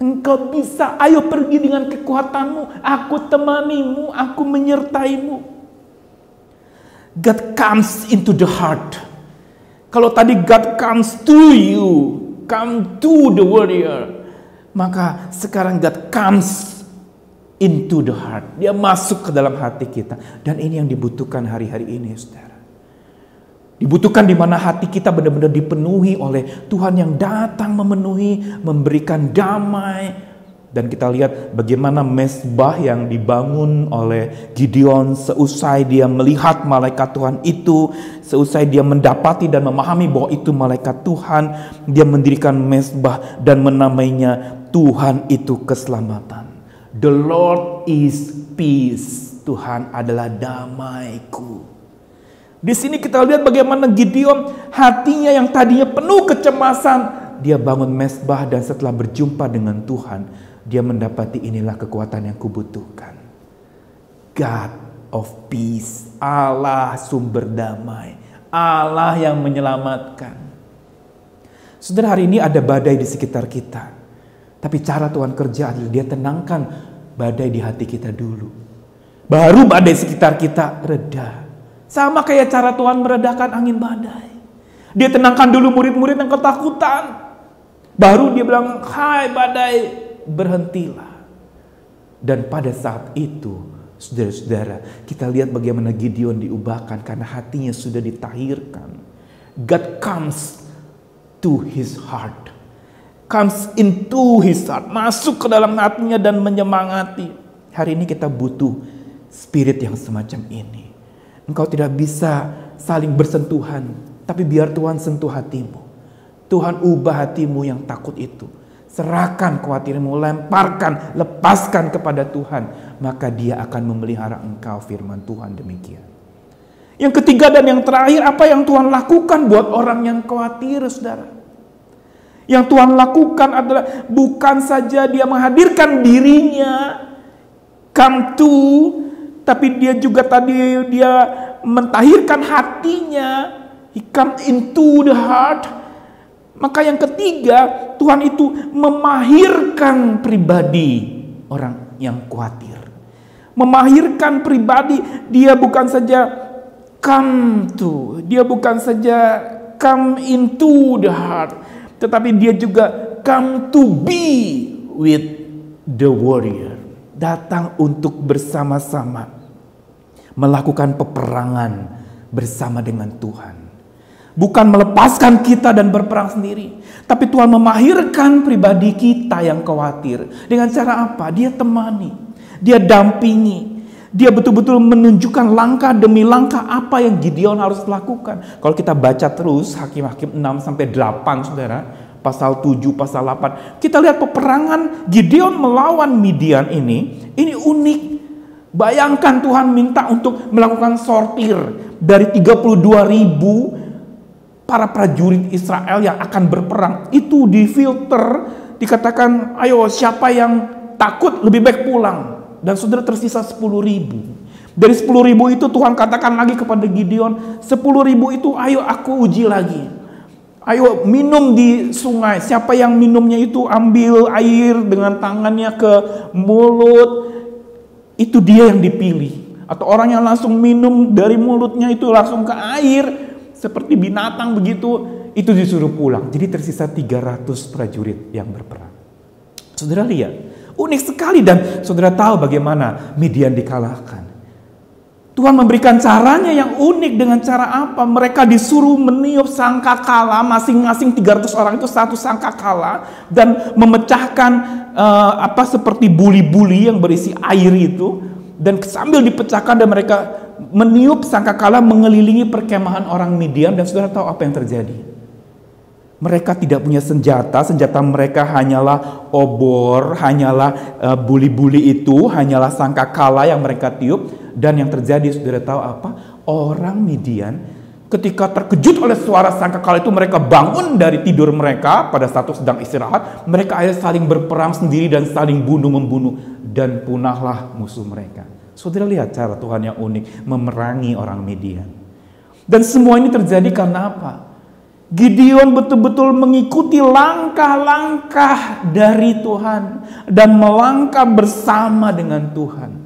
Engkau bisa, ayo pergi dengan kekuatanmu. Aku temanimu, aku menyertaimu. God comes into the heart. Kalau tadi God comes to you, come to the warrior. Maka sekarang God comes into the heart. Dia masuk ke dalam hati kita. Dan ini yang dibutuhkan hari-hari ini, saudara. Dibutuhkan di mana hati kita benar-benar dipenuhi oleh Tuhan yang datang memenuhi, memberikan damai. Dan kita lihat bagaimana mezbah yang dibangun oleh Gideon seusai dia melihat malaikat Tuhan itu, seusai dia mendapati dan memahami bahwa itu malaikat Tuhan, dia mendirikan mezbah dan menamainya Tuhan itu keselamatan. The Lord is peace. Tuhan adalah damaiku. Di sini kita lihat bagaimana Gideon hatinya yang tadinya penuh kecemasan, dia bangun mezbah dan setelah berjumpa dengan Tuhan, dia mendapati inilah kekuatan yang kubutuhkan. God of peace, Allah sumber damai, Allah yang menyelamatkan. Saudara, hari ini ada badai di sekitar kita. Tapi cara Tuhan kerja adalah dia tenangkan badai di hati kita dulu. Baru badai sekitar kita reda. Sama kayak cara Tuhan meredakan angin badai. Dia tenangkan dulu murid-murid yang ketakutan. Baru dia bilang, "Hai badai, berhentilah." Dan pada saat itu, saudara-saudara, kita lihat bagaimana Gideon diubahkan karena hatinya sudah ditahirkan. God comes to his heart. Comes into his heart, masuk ke dalam hatinya dan menyemangati. Hari ini kita butuh spirit yang semacam ini. Engkau tidak bisa saling bersentuhan, tapi biar Tuhan sentuh hatimu. Tuhan ubah hatimu yang takut itu. Serahkan khawatirmu, lemparkan, lepaskan kepada Tuhan. Maka dia akan memelihara engkau, firman Tuhan demikian. Yang ketiga dan yang terakhir, apa yang Tuhan lakukan buat orang yang khawatir, saudara? Yang Tuhan lakukan adalah bukan saja dia menghadirkan dirinya, come to, tapi dia juga tadi dia mentahirkan hatinya, he come into the heart. Maka yang ketiga, Tuhan itu memahirkan pribadi orang yang khawatir. Memahirkan pribadi, dia bukan saja come to, dia bukan saja come into the heart, tetapi dia juga come to be with the warrior. Datang untuk bersama-sama melakukan peperangan bersama dengan Tuhan. Bukan melepaskan kita dan berperang sendiri. Tapi Tuhan memahirkan pribadi kita yang khawatir. Dengan cara apa? Dia temani. Dia dampingi. Dia betul-betul menunjukkan langkah demi langkah apa yang Gideon harus lakukan. Kalau kita baca terus Hakim-Hakim 6-8, saudara. Pasal 7, pasal 8. Kita lihat peperangan Gideon melawan Midian ini unik. Bayangkan Tuhan minta untuk melakukan sortir dari 32.000 para prajurit Israel yang akan berperang. Itu difilter, dikatakan ayo siapa yang takut lebih baik pulang. Dan saudara tersisa 10.000. Dari 10.000 itu Tuhan katakan lagi kepada Gideon, 10.000 itu ayo aku uji lagi. Ayo minum di sungai. Siapa yang minumnya itu ambil air dengan tangannya ke mulut, itu dia yang dipilih. Atau orang yang langsung minum dari mulutnya itu langsung ke air, seperti binatang begitu, itu disuruh pulang. Jadi tersisa 300 prajurit yang berperang. Saudara lihat, unik sekali, dan saudara tahu bagaimana Midian dikalahkan. Tuhan memberikan caranya yang unik. Dengan cara apa? Mereka disuruh meniup sangkakala, masing-masing 300 orang itu satu sangkakala, dan memecahkan seperti buli-buli yang berisi air itu, dan sambil dipecahkan dan mereka meniup sangkakala mengelilingi perkemahan orang Midian. Dan saudara tahu apa yang terjadi? Mereka tidak punya senjata mereka hanyalah obor, hanyalah buli-buli itu, hanyalah sangkakala yang mereka tiup. Dan yang terjadi, saudara tahu apa? Orang Midian ketika terkejut oleh suara sangkakala itu, mereka bangun dari tidur mereka pada saat sedang istirahat. Mereka akhirnya saling berperang sendiri dan saling bunuh-membunuh, dan punahlah musuh mereka. Saudara lihat cara Tuhan yang unik memerangi orang Midian. Dan semua ini terjadi karena apa? Gideon betul-betul mengikuti langkah-langkah dari Tuhan dan melangkah bersama dengan Tuhan.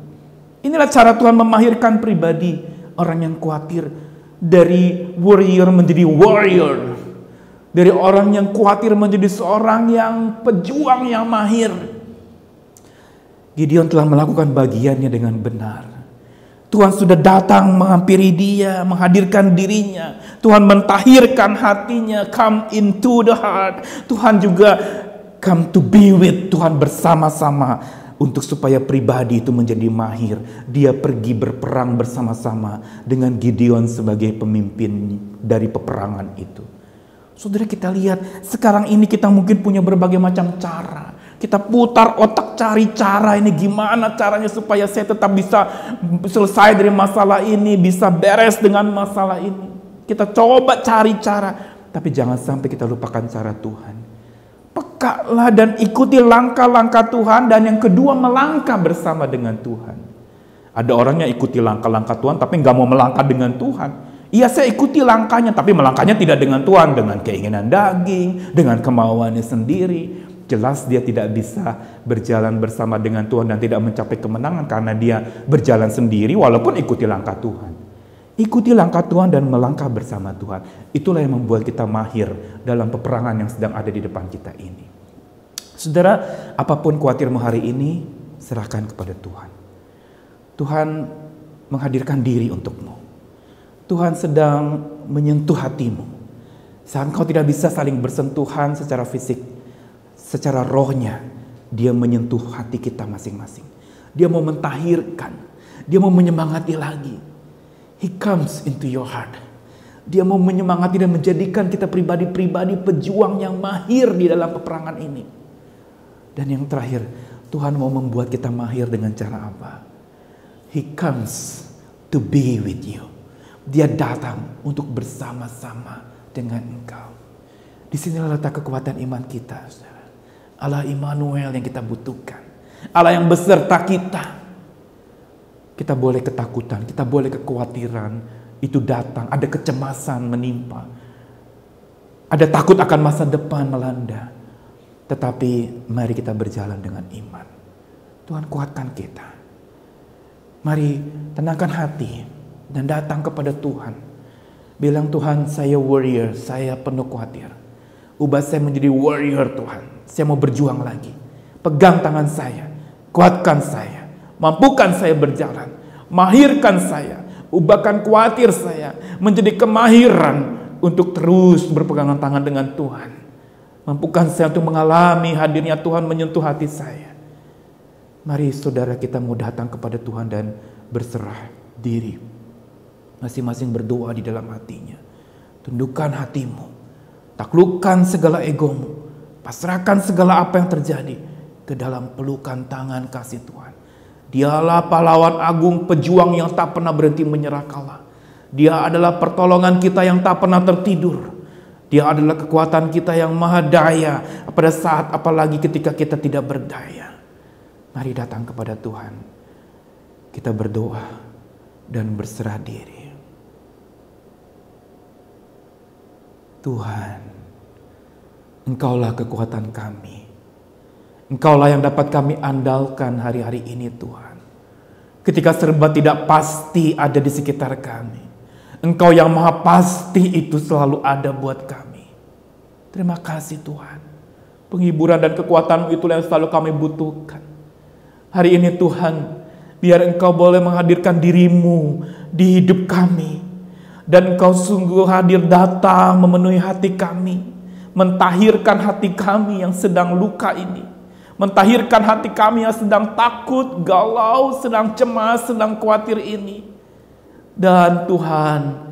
Inilah cara Tuhan memahirkan pribadi orang yang khawatir. Dari warrior menjadi warrior. Dari orang yang khawatir menjadi seorang yang pejuang yang mahir. Gideon telah melakukan bagiannya dengan benar. Tuhan sudah datang menghampiri dia, menghadirkan dirinya. Tuhan mentahirkan hatinya, come into the heart. Tuhan juga come to be with, Tuhan bersama-sama. Untuk supaya pribadi itu menjadi mahir. Dia pergi berperang bersama-sama dengan Gideon sebagai pemimpin dari peperangan itu. Saudara, kita lihat sekarang ini kita mungkin punya berbagai macam cara. Kita putar otak cari cara ini, gimana caranya supaya saya tetap bisa selesai dari masalah ini, bisa beres dengan masalah ini. Kita coba cari cara, tapi jangan sampai kita lupakan cara Tuhan. Pekalah dan ikuti langkah-langkah Tuhan. Dan yang kedua, melangkah bersama dengan Tuhan. Ada orang yang ikuti langkah-langkah Tuhan tapi gak mau melangkah dengan Tuhan. Iya, saya ikuti langkahnya, tapi melangkahnya tidak dengan Tuhan, dengan keinginan daging, dengan kemauannya sendiri. Jelas dia tidak bisa berjalan bersama dengan Tuhan dan tidak mencapai kemenangan karena dia berjalan sendiri walaupun ikuti langkah Tuhan. Ikuti langkah Tuhan dan melangkah bersama Tuhan. Itulah yang membuat kita mahir dalam peperangan yang sedang ada di depan kita ini. Saudara, apapun khawatirmu hari ini, serahkan kepada Tuhan. Tuhan menghadirkan diri untukmu. Tuhan sedang menyentuh hatimu. Saat kau tidak bisa saling bersentuhan secara fisik, secara rohnya, Dia menyentuh hati kita masing-masing. Dia mau mentahirkan, Dia mau menyemangati lagi. He comes into your heart. Dia mau menyemangati dan menjadikan kita pribadi-pribadi pejuang yang mahir di dalam peperangan ini. Dan yang terakhir, Tuhan mau membuat kita mahir dengan cara apa? He comes to be with you. Dia datang untuk bersama-sama dengan engkau. Di sinilah letak kekuatan iman kita, saudara. Allah Immanuel yang kita butuhkan. Allah yang beserta kita. Kita boleh ketakutan, kita boleh kekhawatiran itu datang, ada kecemasan menimpa, ada takut akan masa depan melanda. Tetapi mari kita berjalan dengan iman. Tuhan kuatkan kita. Mari tenangkan hati dan datang kepada Tuhan. Bilang, Tuhan, saya warrior, saya penuh khawatir. Ubah saya menjadi warrior, Tuhan. Saya mau berjuang lagi. Pegang tangan saya, kuatkan saya. Mampukan saya berjalan, mahirkan saya, ubahkan khawatir saya menjadi kemahiran, untuk terus berpegangan tangan dengan Tuhan. Mampukan saya untuk mengalami hadirnya Tuhan menyentuh hati saya. Mari saudara kita mau datang kepada Tuhan dan berserah diri. Masing-masing berdoa di dalam hatinya. Tundukkan hatimu. Taklukkan segala egomu. Pasrahkan segala apa yang terjadi ke dalam pelukan tangan kasih Tuhan. Dialah pahlawan agung, pejuang yang tak pernah berhenti menyerah kalah. Dia adalah pertolongan kita yang tak pernah tertidur. Dia adalah kekuatan kita yang maha daya pada saat apalagi ketika kita tidak berdaya. Mari datang kepada Tuhan. Kita berdoa dan berserah diri. Tuhan, Engkaulah kekuatan kami. Engkaulah yang dapat kami andalkan hari-hari ini Tuhan. Ketika serba tidak pasti ada di sekitar kami, Engkau yang maha pasti itu selalu ada buat kami. Terima kasih Tuhan. Penghiburan dan kekuatan-Mu itulah yang selalu kami butuhkan. Hari ini Tuhan, biar Engkau boleh menghadirkan diri-Mu di hidup kami. Dan Engkau sungguh hadir datang memenuhi hati kami. Mentahirkan hati kami yang sedang luka ini. Mentahirkan hati kami yang sedang takut, galau, sedang cemas, sedang khawatir ini. Dan Tuhan,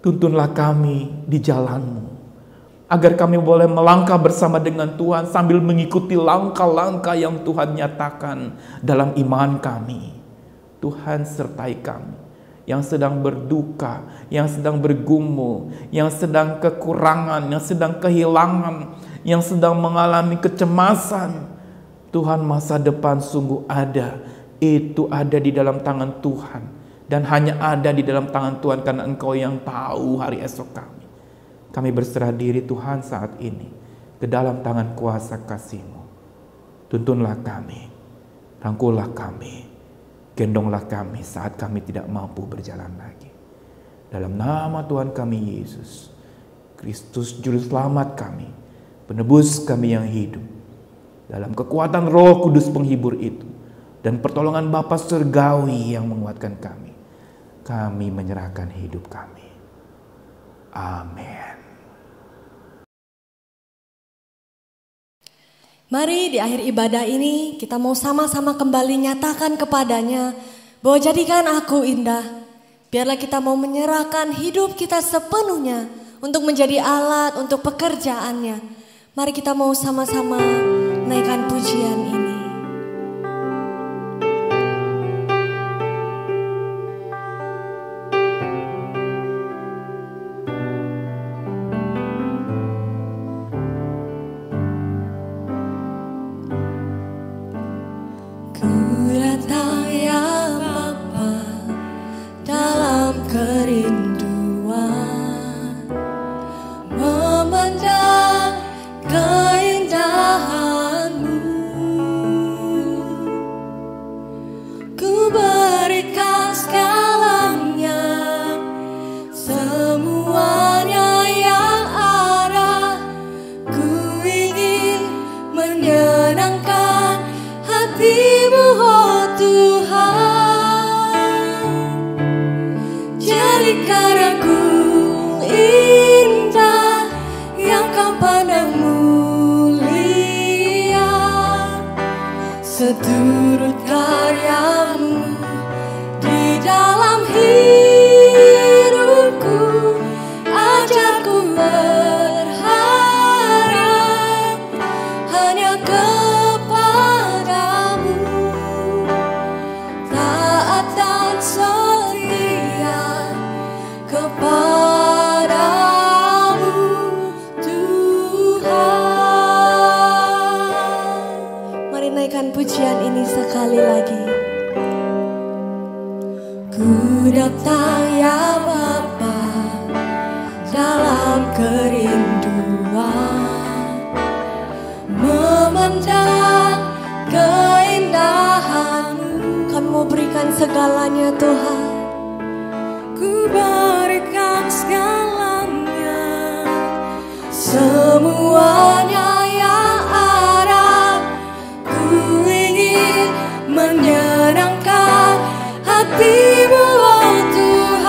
tuntunlah kami di jalan-Mu. Agar kami boleh melangkah bersama dengan Tuhan sambil mengikuti langkah-langkah yang Tuhan nyatakan dalam iman kami. Tuhan sertai kami. Yang sedang berduka, yang sedang bergumul, yang sedang kekurangan, yang sedang kehilangan, yang sedang mengalami kecemasan. Tuhan, masa depan sungguh ada. Itu ada di dalam tangan Tuhan. Dan hanya ada di dalam tangan Tuhan karena Engkau yang tahu hari esok kami. Kami berserah diri Tuhan saat ini ke dalam tangan kuasa kasih-Mu. Tuntunlah kami, rangkullah kami, gendonglah kami saat kami tidak mampu berjalan lagi. Dalam nama Tuhan kami Yesus Kristus, Juru Selamat kami, penebus kami yang hidup. Dalam kekuatan Roh Kudus penghibur itu dan pertolongan Bapa surgawi yang menguatkan kami, kami menyerahkan hidup kami. Amin. Mari di akhir ibadah ini kita mau sama-sama kembali nyatakan kepadanya bahwa jadikan aku indah. Biarlah kita mau menyerahkan hidup kita sepenuhnya untuk menjadi alat untuk pekerjaannya. Mari kita mau sama-sama naikkan pujian ini. Seturut karya-Mu di dalam hidupku, ajarku berharap hanya kepada-Mu, taat dan setia kepada-Mu Tuhan. Mari naikkan pujian ini sekali lagi. Ku datang ya Bapa dalam kerinduan, memandang keindahan-Mu. Kami mau berikan segalanya Tuhan. Ku berikan segalanya, semuanya yang ada. Ku ingin menyenangkan hati-Mu, oh Tuhan.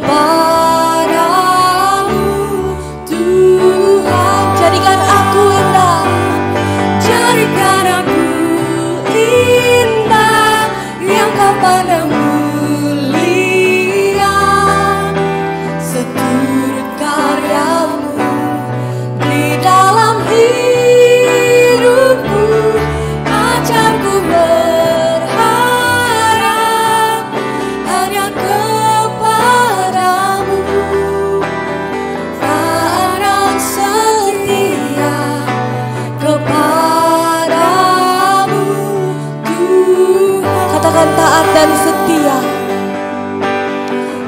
kepadamu Tuhan. Jadikan aku indah, jadikan aku indah, yang Kau pandang mulia, seturut karyamu di dalam hidupku. Ajarku berharap hanya kepadamu, taat dan setia kepadamu Tuhan. Katakan taat dan setia,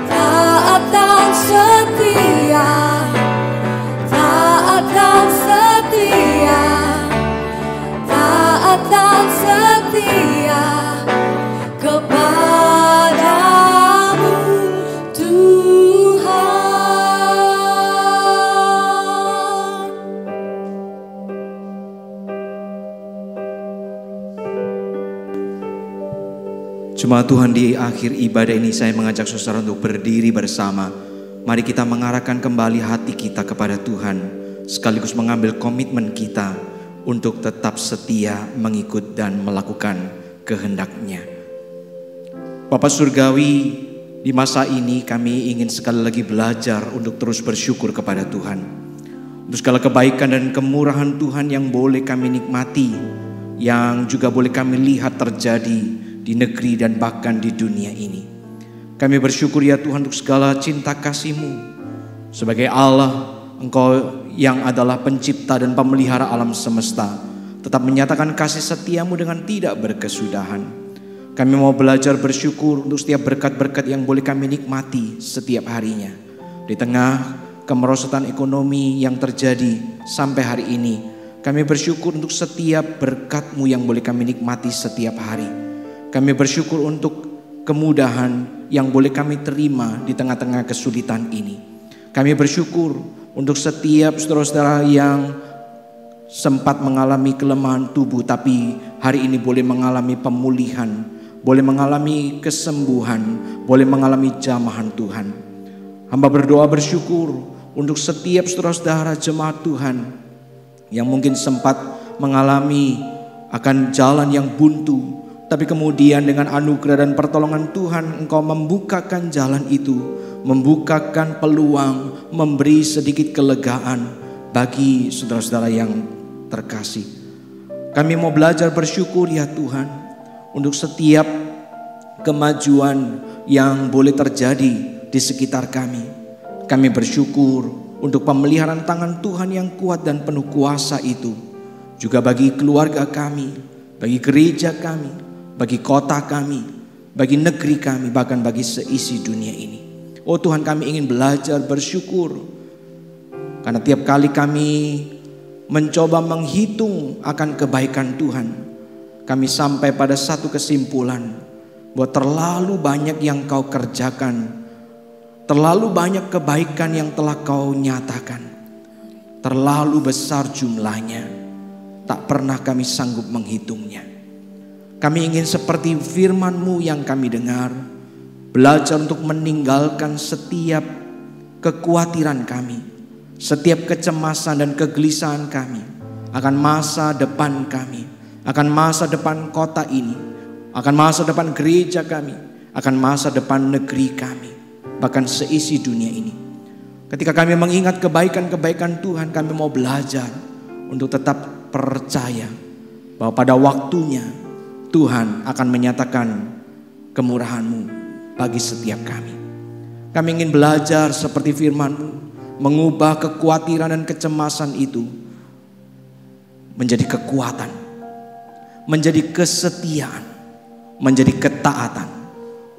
taat dan setia, taat dan setia, taat dan setia kepadamu Tuhan. Jemaat Tuhan, di akhir ibadah ini saya mengajak saudara untuk berdiri bersama. Mari kita mengarahkan kembali hati kita kepada Tuhan, sekaligus mengambil komitmen kita untuk tetap setia mengikut dan melakukan kehendak-Nya. Bapa Surgawi, di masa ini kami ingin sekali lagi belajar untuk terus bersyukur kepada Tuhan, untuk segala kebaikan dan kemurahan Tuhan yang boleh kami nikmati, yang juga boleh kami lihat terjadi di negeri dan bahkan di dunia ini. Kami bersyukur ya Tuhan untuk segala cinta kasih-Mu. Sebagai Allah, Engkau yang adalah pencipta dan pemelihara alam semesta, tetap menyatakan kasih setia-Mu dengan tidak berkesudahan. Kami mau belajar bersyukur untuk setiap berkat-berkat yang boleh kami nikmati setiap harinya. Di tengah kemerosotan ekonomi yang terjadi sampai hari ini, kami bersyukur untuk setiap berkat-Mu yang boleh kami nikmati setiap hari. Kami bersyukur untuk kemudahan yang boleh kami terima di tengah-tengah kesulitan ini. Kami bersyukur untuk setiap saudara-saudara yang sempat mengalami kelemahan tubuh, tapi hari ini boleh mengalami pemulihan, boleh mengalami kesembuhan, boleh mengalami jamahan Tuhan. Hamba berdoa bersyukur untuk setiap saudara-saudara jemaat Tuhan yang mungkin sempat mengalami akan jalan yang buntu, tapi kemudian dengan anugerah dan pertolongan Tuhan Engkau membukakan jalan itu, membukakan peluang, memberi sedikit kelegaan bagi saudara-saudara yang terkasih. Kami mau belajar bersyukur ya Tuhan untuk setiap kemajuan yang boleh terjadi di sekitar kami. Kami bersyukur untuk pemeliharaan tangan Tuhan yang kuat dan penuh kuasa itu, juga bagi keluarga kami, bagi gereja kami, bagi kota kami, bagi negeri kami, bahkan bagi seisi dunia ini. Oh Tuhan, kami ingin belajar bersyukur, karena tiap kali kami mencoba menghitung akan kebaikan Tuhan, kami sampai pada satu kesimpulan bahwa terlalu banyak yang Kau kerjakan, terlalu banyak kebaikan yang telah Kau nyatakan, terlalu besar jumlahnya, tak pernah kami sanggup menghitungnya. Kami ingin seperti firman-Mu yang kami dengar, belajar untuk meninggalkan setiap kekhawatiran kami, setiap kecemasan dan kegelisahan kami akan masa depan kami, akan masa depan kota ini, akan masa depan gereja kami, akan masa depan negeri kami, bahkan seisi dunia ini. Ketika kami mengingat kebaikan-kebaikan Tuhan, kami mau belajar untuk tetap percaya bahwa pada waktunya Tuhan akan menyatakan kemurahan-Mu bagi setiap kami. Kami ingin belajar seperti firman-Mu, mengubah kekhawatiran dan kecemasan itu menjadi kekuatan, menjadi kesetiaan, menjadi ketaatan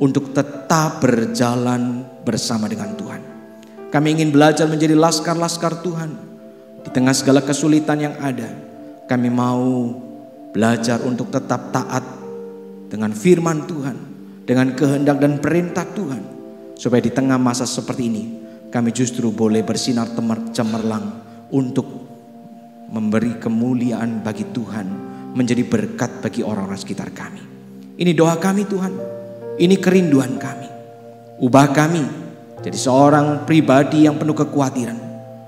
untuk tetap berjalan bersama dengan Tuhan. Kami ingin belajar menjadi laskar-laskar Tuhan di tengah segala kesulitan yang ada. Kami mau belajar untuk tetap taat dengan firman Tuhan, dengan kehendak dan perintah Tuhan, supaya di tengah masa seperti ini kami justru boleh bersinar cemerlang untuk memberi kemuliaan bagi Tuhan, menjadi berkat bagi orang-orang sekitar kami. Ini doa kami Tuhan, ini kerinduan kami. Ubah kami Jadi seorang pribadi yang penuh kekhawatiran,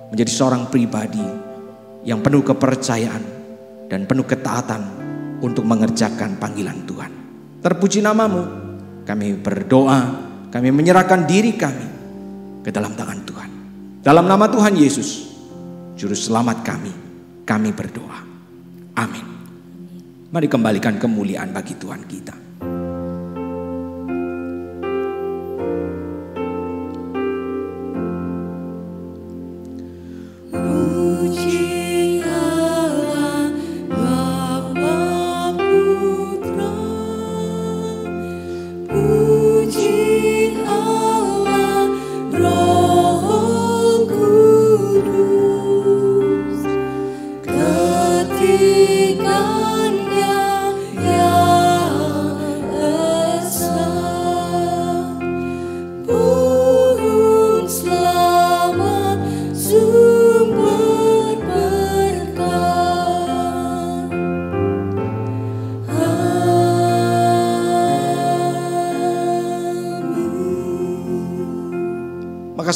menjadi seorang pribadi yang penuh kepercayaan dan penuh ketaatan untuk mengerjakan panggilan Tuhan. Terpuji namamu, kami berdoa, kami menyerahkan diri kami ke dalam tangan Tuhan. Dalam nama Tuhan Yesus, Juru Selamat kami berdoa. Amin. Mari kembalikan kemuliaan bagi Tuhan kita.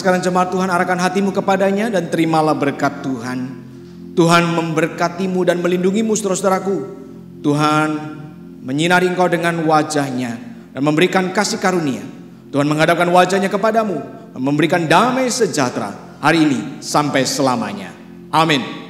Sekarang jemaat Tuhan, arahkan hatimu kepadanya dan terimalah berkat Tuhan. Tuhan memberkatimu dan melindungimu, saudara-saudaraku. Tuhan menyinari engkau dengan wajahnya dan memberikan kasih karunia. Tuhan menghadapkan wajahnya kepadamu dan memberikan damai sejahtera hari ini sampai selamanya. Amin.